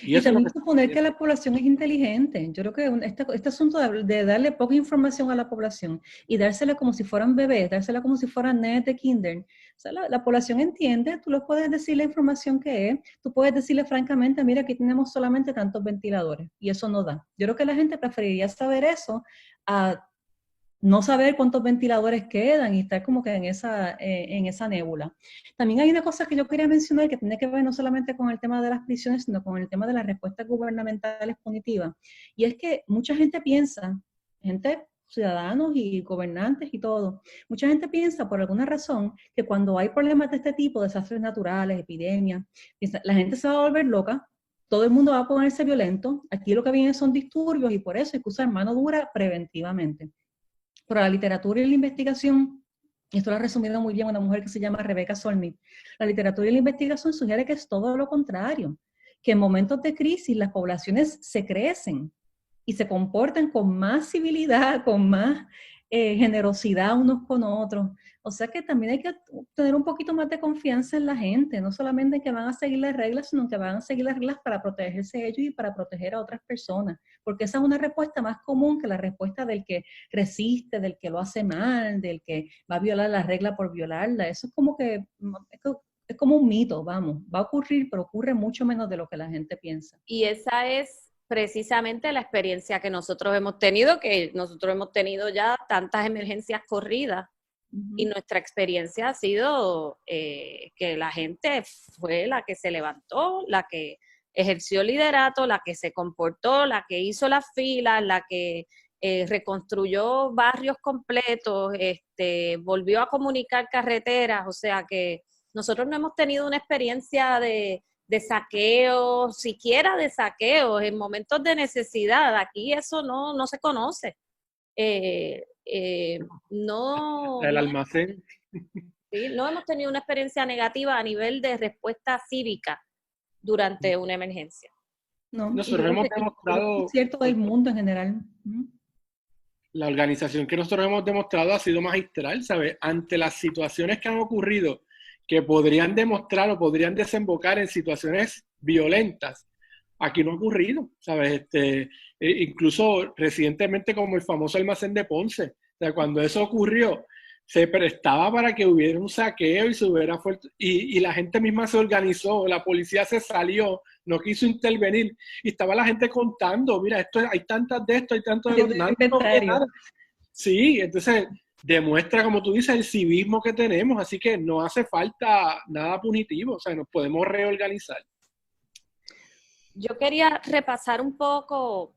Y también suponer que la población es inteligente. Yo creo que este asunto de darle poca información a la población y dársela como si fueran bebés, dársela como si fueran nenes de kinder. O sea, la población entiende, tú les puedes decir la información que es, tú puedes decirle francamente, mira, aquí tenemos solamente tantos ventiladores y eso no da. Yo creo que la gente preferiría saber eso a no saber cuántos ventiladores quedan y estar como que en esa nébula. También hay una cosa que yo quería mencionar que tiene que ver no solamente con el tema de las prisiones, sino con el tema de las respuestas gubernamentales punitivas. Y es que mucha gente piensa, ciudadanos y gobernantes y todo, mucha gente piensa por alguna razón que cuando hay problemas de este tipo, desastres naturales, epidemias, la gente se va a volver loca, todo el mundo va a ponerse violento, aquí lo que viene son disturbios y por eso hay que usar mano dura preventivamente. Pero la literatura y la investigación, y esto lo ha resumido muy bien una mujer que se llama Rebecca Solnit, la literatura y la investigación sugiere que es todo lo contrario, que en momentos de crisis las poblaciones se crecen y se comportan con más civilidad, con más generosidad unos con otros. O sea que también hay que tener un poquito más de confianza en la gente, no solamente en que van a seguir las reglas, sino que van a seguir las reglas para protegerse ellos y para proteger a otras personas, porque esa es una respuesta más común que la respuesta del que resiste, del que lo hace mal, del que va a violar la regla por violarla. Eso es como que es como un mito, vamos, va a ocurrir, pero ocurre mucho menos de lo que la gente piensa. Y esa es precisamente la experiencia que nosotros hemos tenido ya tantas emergencias corridas. Y nuestra experiencia ha sido que la gente fue la que se levantó, la que ejerció liderato, la que se comportó, la que hizo las filas, la que reconstruyó barrios completos, volvió a comunicar carreteras. O sea que nosotros no hemos tenido una experiencia de saqueos, siquiera de saqueos en momentos de necesidad. Aquí eso no se conoce. No. El almacén. Sí, no hemos tenido una experiencia negativa a nivel de respuesta cívica durante una emergencia. No, nosotros hemos demostrado. Es cierto del mundo en general. La organización que nosotros hemos demostrado ha sido magistral, ¿sabes? Ante las situaciones que han ocurrido, que podrían demostrar o podrían desembocar en situaciones violentas, aquí no ha ocurrido, ¿sabes? Incluso recientemente como el famoso almacén de Ponce, o sea, cuando eso ocurrió, se prestaba para que hubiera un saqueo y se hubiera y la gente misma se organizó, la policía se salió, no quiso intervenir, y estaba la gente contando, mira, hay tantas de esto, hay tantos de los... Sí, entonces demuestra, como tú dices, el civismo que tenemos, así que no hace falta nada punitivo, o sea, nos podemos reorganizar. Yo quería repasar un poco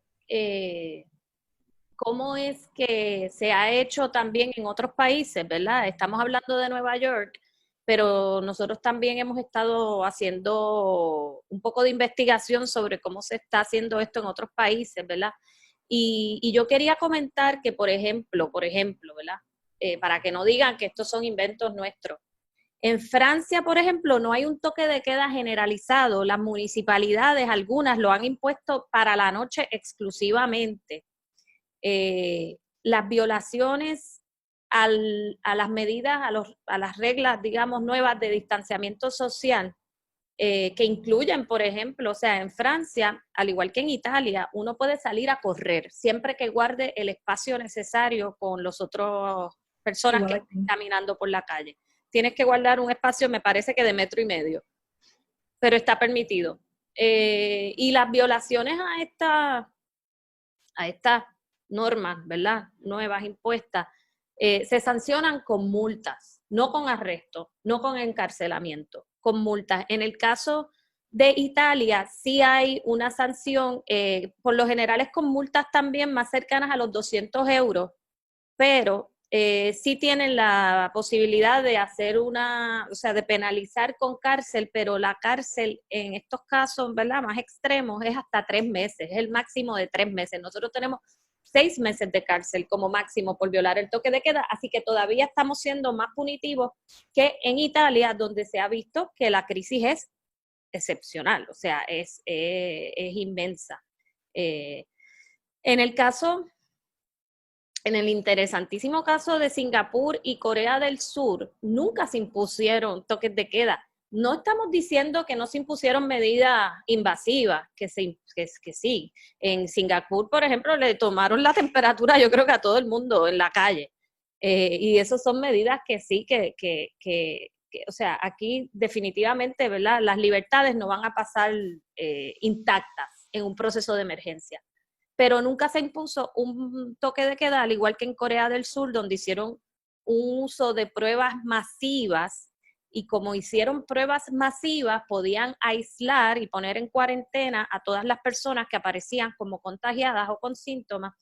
cómo es que se ha hecho también en otros países, ¿verdad? Estamos hablando de Nueva York, pero nosotros también hemos estado haciendo un poco de investigación sobre cómo se está haciendo esto en otros países, ¿verdad? Y yo quería comentar que, por ejemplo, ¿verdad? Para que no digan que estos son inventos nuestros. En Francia, por ejemplo, no hay un toque de queda generalizado. Las municipalidades, algunas lo han impuesto para la noche exclusivamente. Las violaciones a las medidas, a las reglas, digamos, nuevas de distanciamiento social, que incluyen, por ejemplo, o sea, en Francia, al igual que en Italia, uno puede salir a correr siempre que guarde el espacio necesario con los otros personas que están caminando por la calle. Tienes que guardar un espacio, me parece que de 1,5 metros, pero está permitido. Y las violaciones a estas normas, ¿verdad?, nuevas impuestas, se sancionan con multas, no con arresto, no con encarcelamiento, con multas. En el caso De Italia sí hay una sanción, por lo general es con multas también más cercanas a los 200 euros, pero sí tienen la posibilidad de hacer o sea, de penalizar con cárcel, pero la cárcel en estos casos, ¿verdad?, más extremos es hasta 3 meses, es el máximo de 3 meses. Nosotros tenemos 6 meses de cárcel como máximo por violar el toque de queda, así que todavía estamos siendo más punitivos que en Italia, donde se ha visto que la crisis es excepcional, o sea, es inmensa. En el interesantísimo caso de Singapur y Corea del Sur, nunca se impusieron toques de queda. No estamos diciendo que no se impusieron medidas invasivas, que sí. En Singapur, por ejemplo, le tomaron la temperatura, yo creo que a todo el mundo en la calle. Y esas son medidas que sí, o sea, aquí definitivamente, ¿verdad?, las libertades no van a pasar intactas en un proceso de emergencia. Pero nunca se impuso un toque de queda, al igual que en Corea del Sur, donde hicieron un uso de pruebas masivas, y como hicieron pruebas masivas, podían aislar y poner en cuarentena a todas las personas que aparecían como contagiadas o con síntomas,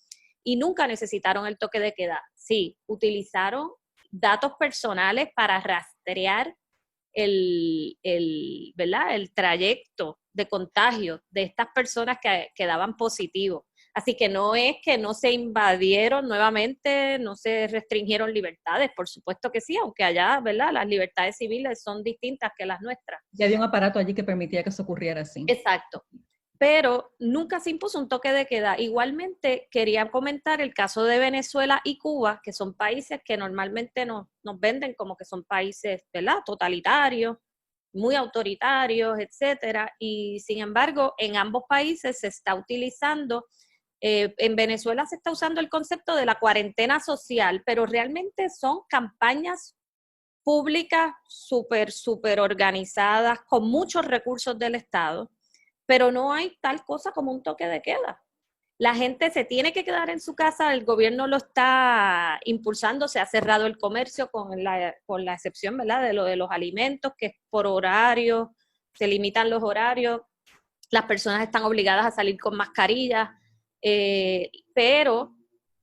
y nunca necesitaron el toque de queda. Sí, utilizaron datos personales para rastrear ¿verdad?, el trayecto de contagio de estas personas que daban positivo. Así que no es que no se invadieron nuevamente, no se restringieron libertades, por supuesto que sí, aunque allá, ¿verdad?, las libertades civiles son distintas que las nuestras. Ya había un aparato allí que permitía que eso ocurriera así. Exacto. Pero nunca se impuso un toque de queda. Igualmente, quería comentar el caso de Venezuela y Cuba, que son países que normalmente nos venden como que son países, ¿verdad?, totalitarios, muy autoritarios, etcétera. Y sin embargo, en ambos países se está utilizando, en Venezuela se está usando el concepto de la cuarentena social, pero realmente son campañas públicas súper organizadas, con muchos recursos del Estado, pero no hay tal cosa como un toque de queda. La gente se tiene que quedar en su casa, el gobierno lo está impulsando, se ha cerrado el comercio con la excepción, ¿verdad?, de lo de los alimentos, que es por horario, se limitan los horarios, las personas están obligadas a salir con mascarillas, pero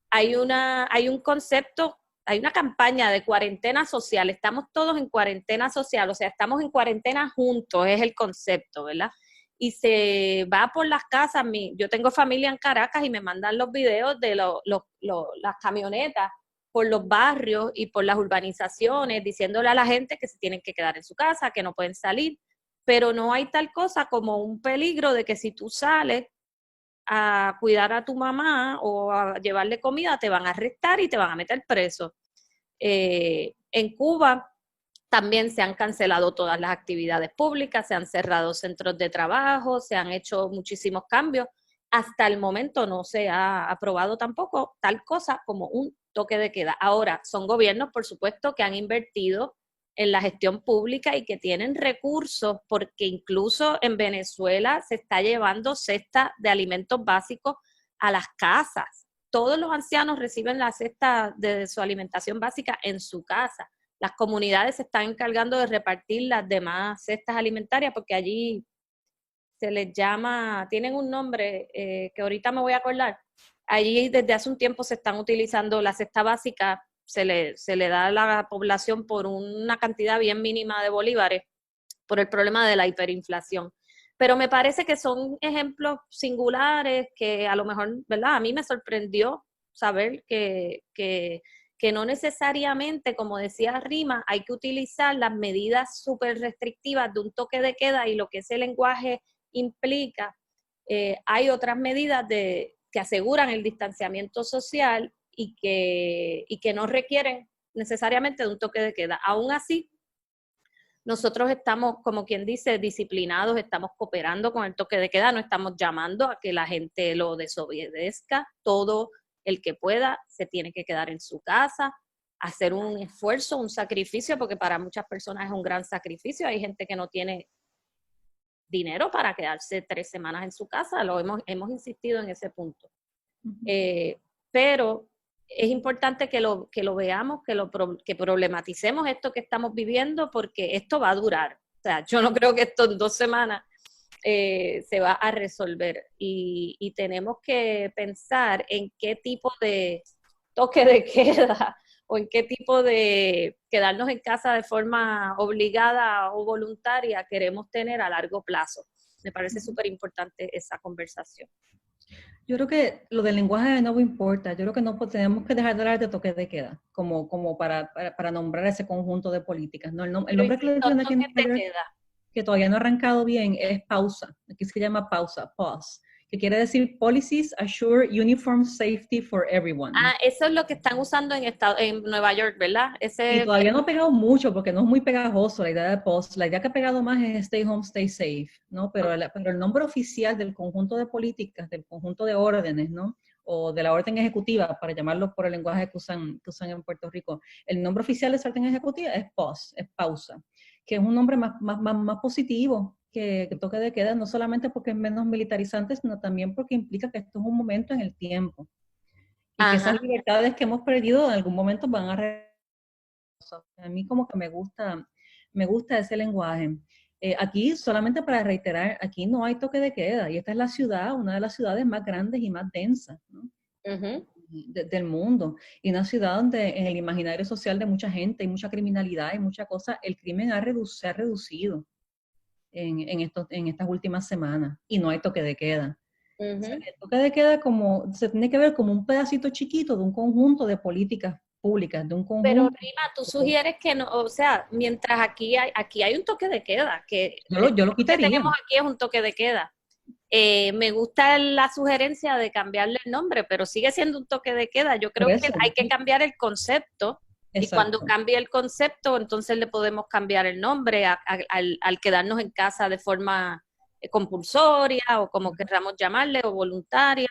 hay un concepto, hay una campaña de cuarentena social, estamos todos en cuarentena social, o sea, estamos en cuarentena juntos, es el concepto, ¿verdad? Y se va por las casas, yo tengo familia en Caracas y me mandan los videos de las camionetas por los barrios y por las urbanizaciones, diciéndole a la gente que se tienen que quedar en su casa, que no pueden salir, pero no hay tal cosa como un peligro de que si tú sales a cuidar a tu mamá o a llevarle comida, te van a arrestar y te van a meter preso. En Cuba también se han cancelado todas las actividades públicas, se han cerrado centros de trabajo, se han hecho muchísimos cambios. Hasta el momento no se ha aprobado tampoco tal cosa como un toque de queda. Ahora, son gobiernos, por supuesto, que han invertido en la gestión pública y que tienen recursos, porque incluso en Venezuela se está llevando cesta de alimentos básicos a las casas. Todos los ancianos reciben la cesta de su alimentación básica en su casa. Las comunidades se están encargando de repartir las demás cestas alimentarias, porque allí se les llama, tienen un nombre que ahorita me voy a acordar. Allí desde hace un tiempo se están utilizando la cesta básica, se le da a la población por una cantidad bien mínima de bolívares por el problema de la hiperinflación. Pero me parece que son ejemplos singulares que a lo mejor, ¿verdad?, a mí me sorprendió saber que no necesariamente, como decía Rima, hay que utilizar las medidas súper restrictivas de un toque de queda y lo que ese lenguaje implica. Hay otras medidas que aseguran el distanciamiento social y que no requieren necesariamente de un toque de queda. Aún así, nosotros estamos, como quien dice, disciplinados, estamos cooperando con el toque de queda, no estamos llamando a que la gente lo desobedezca. Todo el que pueda se tiene que quedar en su casa, hacer un esfuerzo, un sacrificio, porque para muchas personas es un gran sacrificio. Hay gente que no tiene dinero para quedarse 3 semanas en su casa, hemos insistido en ese punto. Pero es importante que lo veamos, que problematicemos esto que estamos viviendo, porque esto va a durar. O sea, yo no creo que esto en 2 semanas se va a resolver. Y tenemos que pensar en qué tipo de toque de queda o en qué tipo de quedarnos en casa de forma obligada o voluntaria queremos tener a largo plazo. Me parece súper importante esa conversación. Yo creo que lo del lenguaje de nuevo importa. Yo creo que no tenemos que dejar de hablar de toque de queda, como para nombrar ese conjunto de políticas. ¿No? El nombre que le dicen aquí en Nueva York, que todavía no ha arrancado bien, es pausa. Aquí se llama pausa, pause, que quiere decir Policies Assure Uniform Safety for Everyone. Eso es lo que están usando en Nueva York, ¿verdad? Y todavía no ha pegado mucho porque no es muy pegajoso la idea de pause. La idea que ha pegado más es Stay Home, Stay Safe, ¿no? Pero el nombre oficial del conjunto de políticas, del conjunto de órdenes, ¿no? O de la orden ejecutiva, para llamarlo por el lenguaje que usan en Puerto Rico. El nombre oficial de esa orden ejecutiva es pause, es pausa, que es un nombre más positivo que toque de queda, no solamente porque es menos militarizante, sino también porque implica que esto es un momento en el tiempo. Y que esas libertades que hemos perdido en algún momento van a regresar. A mí como que me gusta ese lenguaje. Aquí, solamente para reiterar, aquí no hay toque de queda, y esta es la ciudad, una de las ciudades más grandes y más densas, ¿no? Del mundo, y una ciudad donde en el imaginario social de mucha gente hay mucha criminalidad y mucha cosa, el crimen se ha reducido en estas últimas semanas, y no hay toque de queda. O sea, el toque de queda se tiene que ver como un pedacito chiquito de un conjunto de políticas públicas, de un conjunto. Pero Rima, tú sugieres que no, o sea, mientras aquí hay un toque de queda, que yo lo quitaría. Lo que tenemos aquí es un toque de queda. Me gusta la sugerencia de cambiarle el nombre, pero sigue siendo un toque de queda. Yo creo que hay que cambiar el concepto. Exacto. Y cuando cambie el concepto, entonces le podemos cambiar el nombre al quedarnos en casa de forma compulsoria o como queramos llamarle, o voluntaria.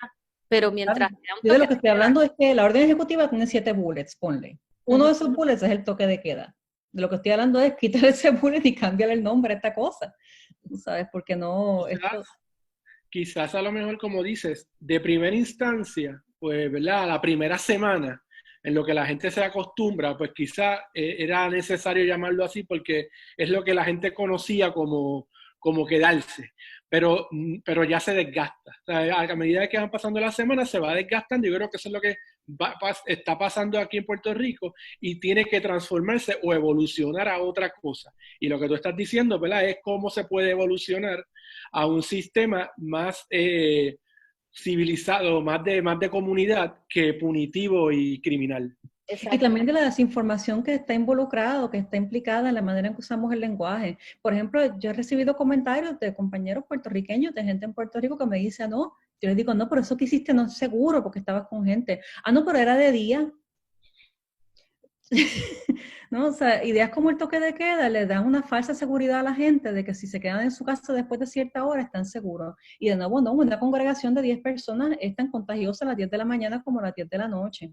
Pero mientras... Yo de lo que estoy hablando es que la orden ejecutiva tiene 7 bullets, ponle. Uno de esos bullets es el toque de queda. De lo que estoy hablando es quitar ese bullet y cambiar el nombre a esta cosa. ¿Sabes? Porque no... Quizás a lo mejor, como dices, de primera instancia, pues, ¿verdad? La primera semana, en lo que la gente se acostumbra, pues quizás era necesario llamarlo así porque es lo que la gente conocía como quedarse. Pero ya se desgasta. O sea, a medida que van pasando las semanas se va desgastando. Yo creo que eso es lo que está pasando aquí en Puerto Rico y tiene que transformarse o evolucionar a otra cosa. Y lo que tú estás diciendo, ¿verdad? Es cómo se puede evolucionar a un sistema más civilizado, más de comunidad que punitivo y criminal. Exacto. Y también de la desinformación que está involucrada, que está implicada en la manera en que usamos el lenguaje. Por ejemplo, yo he recibido comentarios de compañeros puertorriqueños, de gente en Puerto Rico que me dice, no, yo les digo, no, pero eso que hiciste no es seguro porque estabas con gente. No, pero era de día. ¿No? O sea, ideas como el toque de queda le dan una falsa seguridad a la gente de que si se quedan en su casa después de cierta hora están seguros. Y de nuevo, no, una congregación de 10 personas es tan contagiosa a las 10 de la mañana como a las 10 de la noche.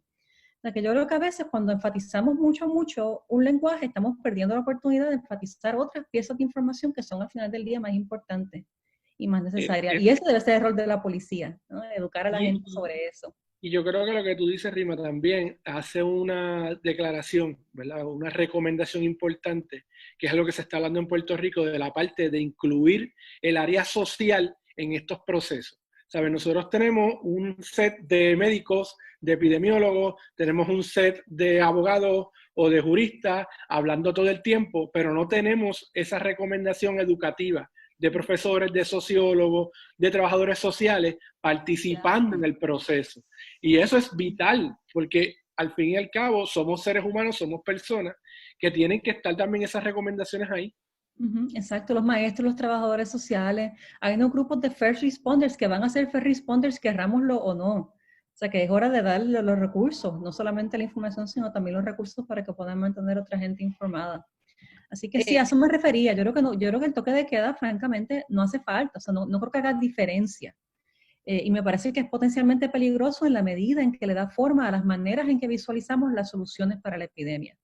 O sea, que yo creo que a veces cuando enfatizamos mucho un lenguaje, estamos perdiendo la oportunidad de enfatizar otras piezas de información que son al final del día más importantes y más necesarias. Y ese debe ser el rol de la policía, ¿no? Educar a la gente sobre eso. Y yo creo que lo que tú dices, Rima, también hace una declaración, ¿verdad? Una recomendación importante, que es lo que se está hablando en Puerto Rico, de la parte de incluir el área social en estos procesos. ¿Sabes? Nosotros tenemos un set de médicos, de epidemiólogos, tenemos un set de abogados o de juristas hablando todo el tiempo, pero no tenemos esa recomendación educativa de profesores, de sociólogos, de trabajadores sociales participando en el proceso. Y eso es vital, porque al fin y al cabo somos seres humanos, somos personas que tienen que estar también esas recomendaciones ahí. Exacto, los maestros, los trabajadores sociales, hay unos grupos de first responders que van a ser first responders, querrámoslo o no. O sea que es hora de darle los recursos, no solamente la información, sino también los recursos para que puedan mantener a otra gente informada. Así que sí, a eso me refería. Yo creo que el toque de queda, francamente, no hace falta. O sea, no creo que haga diferencia. Y me parece que es potencialmente peligroso en la medida en que le da forma a las maneras en que visualizamos las soluciones para la epidemia.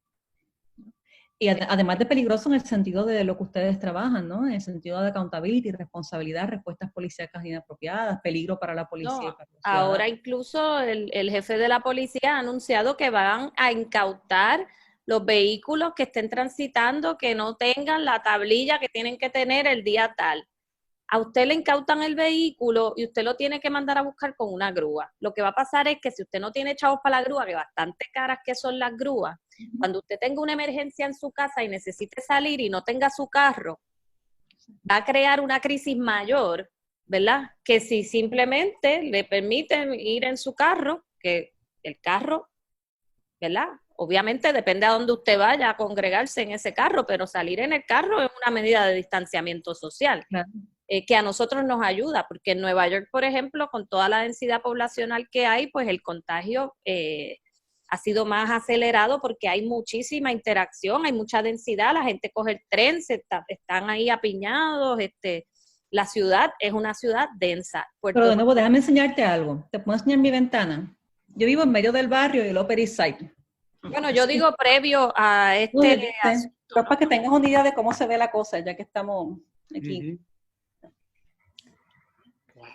Y además de peligroso en el sentido de lo que ustedes trabajan, ¿no? En el sentido de accountability, responsabilidad, respuestas policíacas inapropiadas, peligro para la policía. No, ahora incluso el jefe de la policía ha anunciado que van a incautar los vehículos que estén transitando, que no tengan la tablilla que tienen que tener el día tal. a usted le incautan el vehículo y usted lo tiene que mandar a buscar con una grúa. Lo que va a pasar es que si usted no tiene chavos para la grúa, que bastante caras que son las grúas, cuando usted tenga una emergencia en su casa y necesite salir y no tenga su carro, va a crear una crisis mayor, ¿verdad? Que si simplemente le permiten ir en su carro, que el carro, ¿verdad? Obviamente depende a dónde usted vaya a congregarse en ese carro, pero salir en el carro es una medida de distanciamiento social. Claro. Que a nosotros nos ayuda, porque en Nueva York, por ejemplo, con toda la densidad poblacional que hay, pues el contagio ha sido más acelerado porque hay muchísima interacción, hay mucha densidad, la gente coge el tren, están ahí apiñados, la ciudad es una ciudad densa. Pero de nuevo, déjame enseñarte algo. Te puedo enseñar mi ventana. Yo vivo en medio del barrio y el Upper East Side. Bueno, yo digo previo a asunto, ¿no? Para que tengas una idea de cómo se ve la cosa, ya que estamos aquí.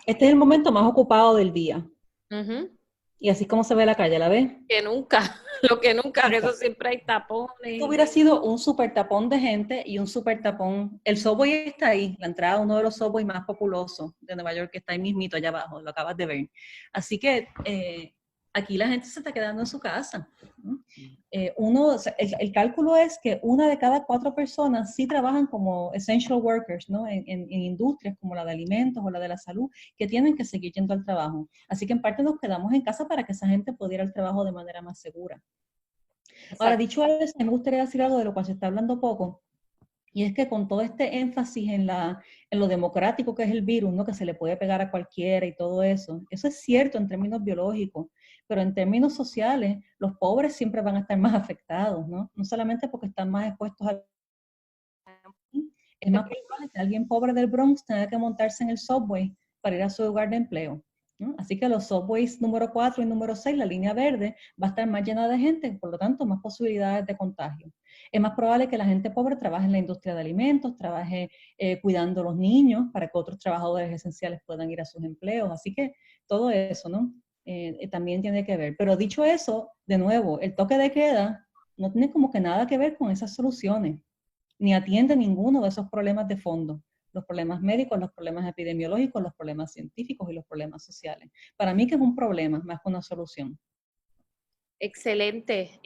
Este es el momento más ocupado del día. Y así es como se ve la calle, ¿la ves? Que nunca, que eso siempre hay tapones. Esto hubiera sido un super tapón de gente y un super tapón. El subway está ahí, la entrada a uno de los subways más populosos de Nueva York, que está ahí mismito, allá abajo, lo acabas de ver. Así que aquí la gente se está quedando en su casa. El cálculo es que 1 de cada 4 personas sí trabajan como essential workers, ¿no? En industrias como la de alimentos o la de la salud, que tienen que seguir yendo al trabajo. Así que en parte nos quedamos en casa para que esa gente pueda ir al trabajo de manera más segura. Exacto. Ahora, dicho eso, me gustaría decir algo de lo cual se está hablando poco, y es que con todo este énfasis en lo democrático que es el virus, ¿no? Que se le puede pegar a cualquiera y todo eso es cierto en términos biológicos, pero en términos sociales, los pobres siempre van a estar más afectados, ¿no? No solamente porque están más expuestos a... Es más probable que alguien pobre del Bronx tenga que montarse en el subway para ir a su lugar de empleo, ¿no? Así que los subways número 4 y número 6, la línea verde, va a estar más llena de gente, por lo tanto, más posibilidades de contagio. Es más probable que la gente pobre trabaje en la industria de alimentos, trabaje cuidando a los niños para que otros trabajadores esenciales puedan ir a sus empleos. Así que todo eso, ¿no? También tiene que ver. Pero dicho eso, de nuevo, el toque de queda no tiene como que nada que ver con esas soluciones, ni atiende ninguno de esos problemas de fondo. Los problemas médicos, los problemas epidemiológicos, los problemas científicos y los problemas sociales. Para mí que es un problema más que una solución. Excelente.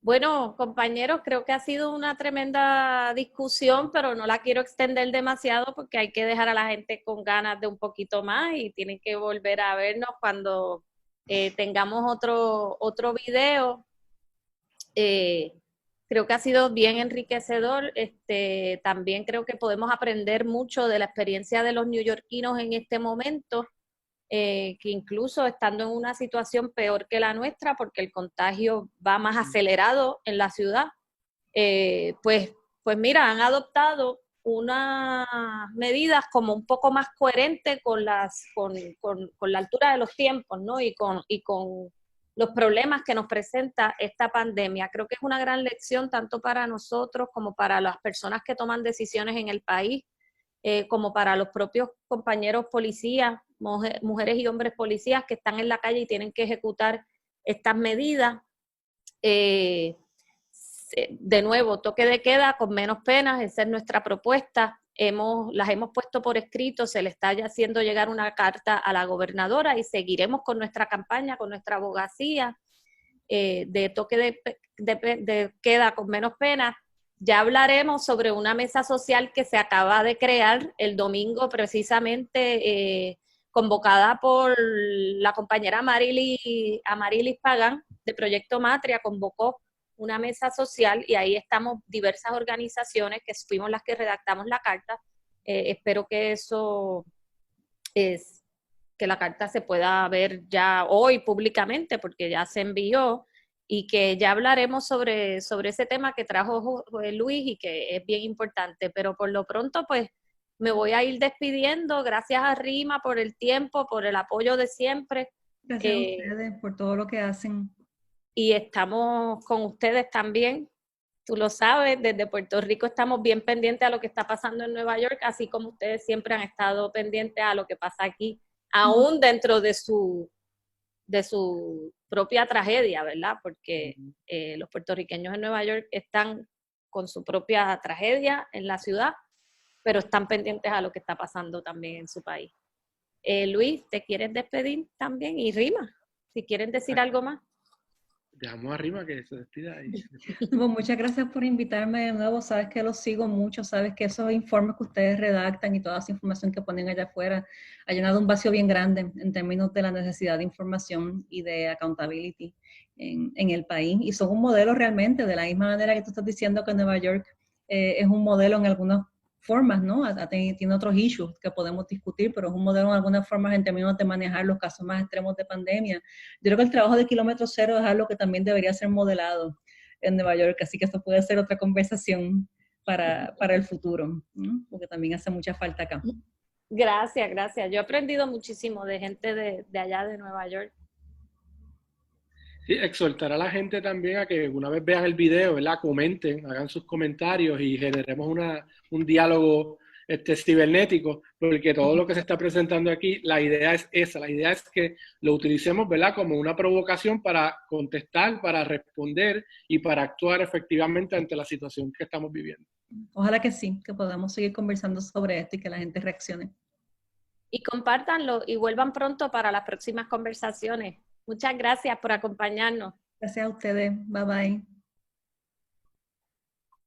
Bueno, compañeros, creo que ha sido una tremenda discusión, pero no la quiero extender demasiado porque hay que dejar a la gente con ganas de un poquito más y tienen que volver a vernos cuando tengamos otro video. Creo que ha sido bien enriquecedor. También creo que podemos aprender mucho de la experiencia de los neoyorquinos en este momento. Que incluso estando en una situación peor que la nuestra, porque el contagio va más acelerado en la ciudad, pues mira, han adoptado unas medidas como un poco más coherentes con la altura de los tiempos, ¿no? Y con los problemas que nos presenta esta pandemia. Creo que es una gran lección tanto para nosotros como para las personas que toman decisiones en el país, como para los propios compañeros policías, mujeres y hombres policías que están en la calle y tienen que ejecutar estas medidas. De nuevo, toque de queda con menos penas, esa es nuestra propuesta. Las hemos puesto por escrito, se le está haciendo llegar una carta a la gobernadora y seguiremos con nuestra campaña, con nuestra abogacía de toque de queda con menos penas. Ya hablaremos sobre una mesa social que se acaba de crear el domingo precisamente, convocada por la compañera Amarilis Pagán de Proyecto Matria, convocó una mesa social y ahí estamos diversas organizaciones que fuimos las que redactamos la carta. Espero que que la carta se pueda ver ya hoy públicamente porque ya se envió y que ya hablaremos sobre ese tema que trajo Luis y que es bien importante. Pero por lo pronto, pues, me voy a ir despidiendo. Gracias a Rima por el tiempo, por el apoyo de siempre. Gracias a ustedes por todo lo que hacen. Y estamos con ustedes también. Tú lo sabes, desde Puerto Rico estamos bien pendientes a lo que está pasando en Nueva York, así como ustedes siempre han estado pendientes a lo que pasa aquí, aún dentro de su propia tragedia, ¿verdad? Porque los puertorriqueños en Nueva York están con su propia tragedia en la ciudad pero están pendientes a lo que está pasando también en su país. Luis, ¿te quieres despedir también? Y Rima, si quieren decir algo más. Dejamos a Rima que se despida ahí. Pues muchas gracias por invitarme de nuevo. Sabes que los sigo mucho, sabes que esos informes que ustedes redactan y toda esa información que ponen allá afuera ha llenado un vacío bien grande en términos de la necesidad de información y de accountability en el país. Y son un modelo realmente, de la misma manera que tú estás diciendo que Nueva York es un modelo en algunas formas, ¿no? Tiene otros issues que podemos discutir, pero es un modelo en algunas formas en términos de manejar los casos más extremos de pandemia. Yo creo que el trabajo de kilómetro cero es algo que también debería ser modelado en Nueva York, así que esto puede ser otra conversación para el futuro, ¿no? Porque también hace mucha falta acá. Gracias, gracias. Yo he aprendido muchísimo de gente de allá de Nueva York. Sí, exhortar a la gente también a que una vez vean el video, ¿verdad? Comenten, hagan sus comentarios y generemos un diálogo cibernético, porque todo lo que se está presentando aquí, la idea es esa, la idea es que lo utilicemos, ¿verdad? Como una provocación para contestar, para responder y para actuar efectivamente ante la situación que estamos viviendo. Ojalá que sí, que podamos seguir conversando sobre esto y que la gente reaccione. Y compártanlo y vuelvan pronto para las próximas conversaciones. Muchas gracias por acompañarnos. Gracias a ustedes. Bye bye.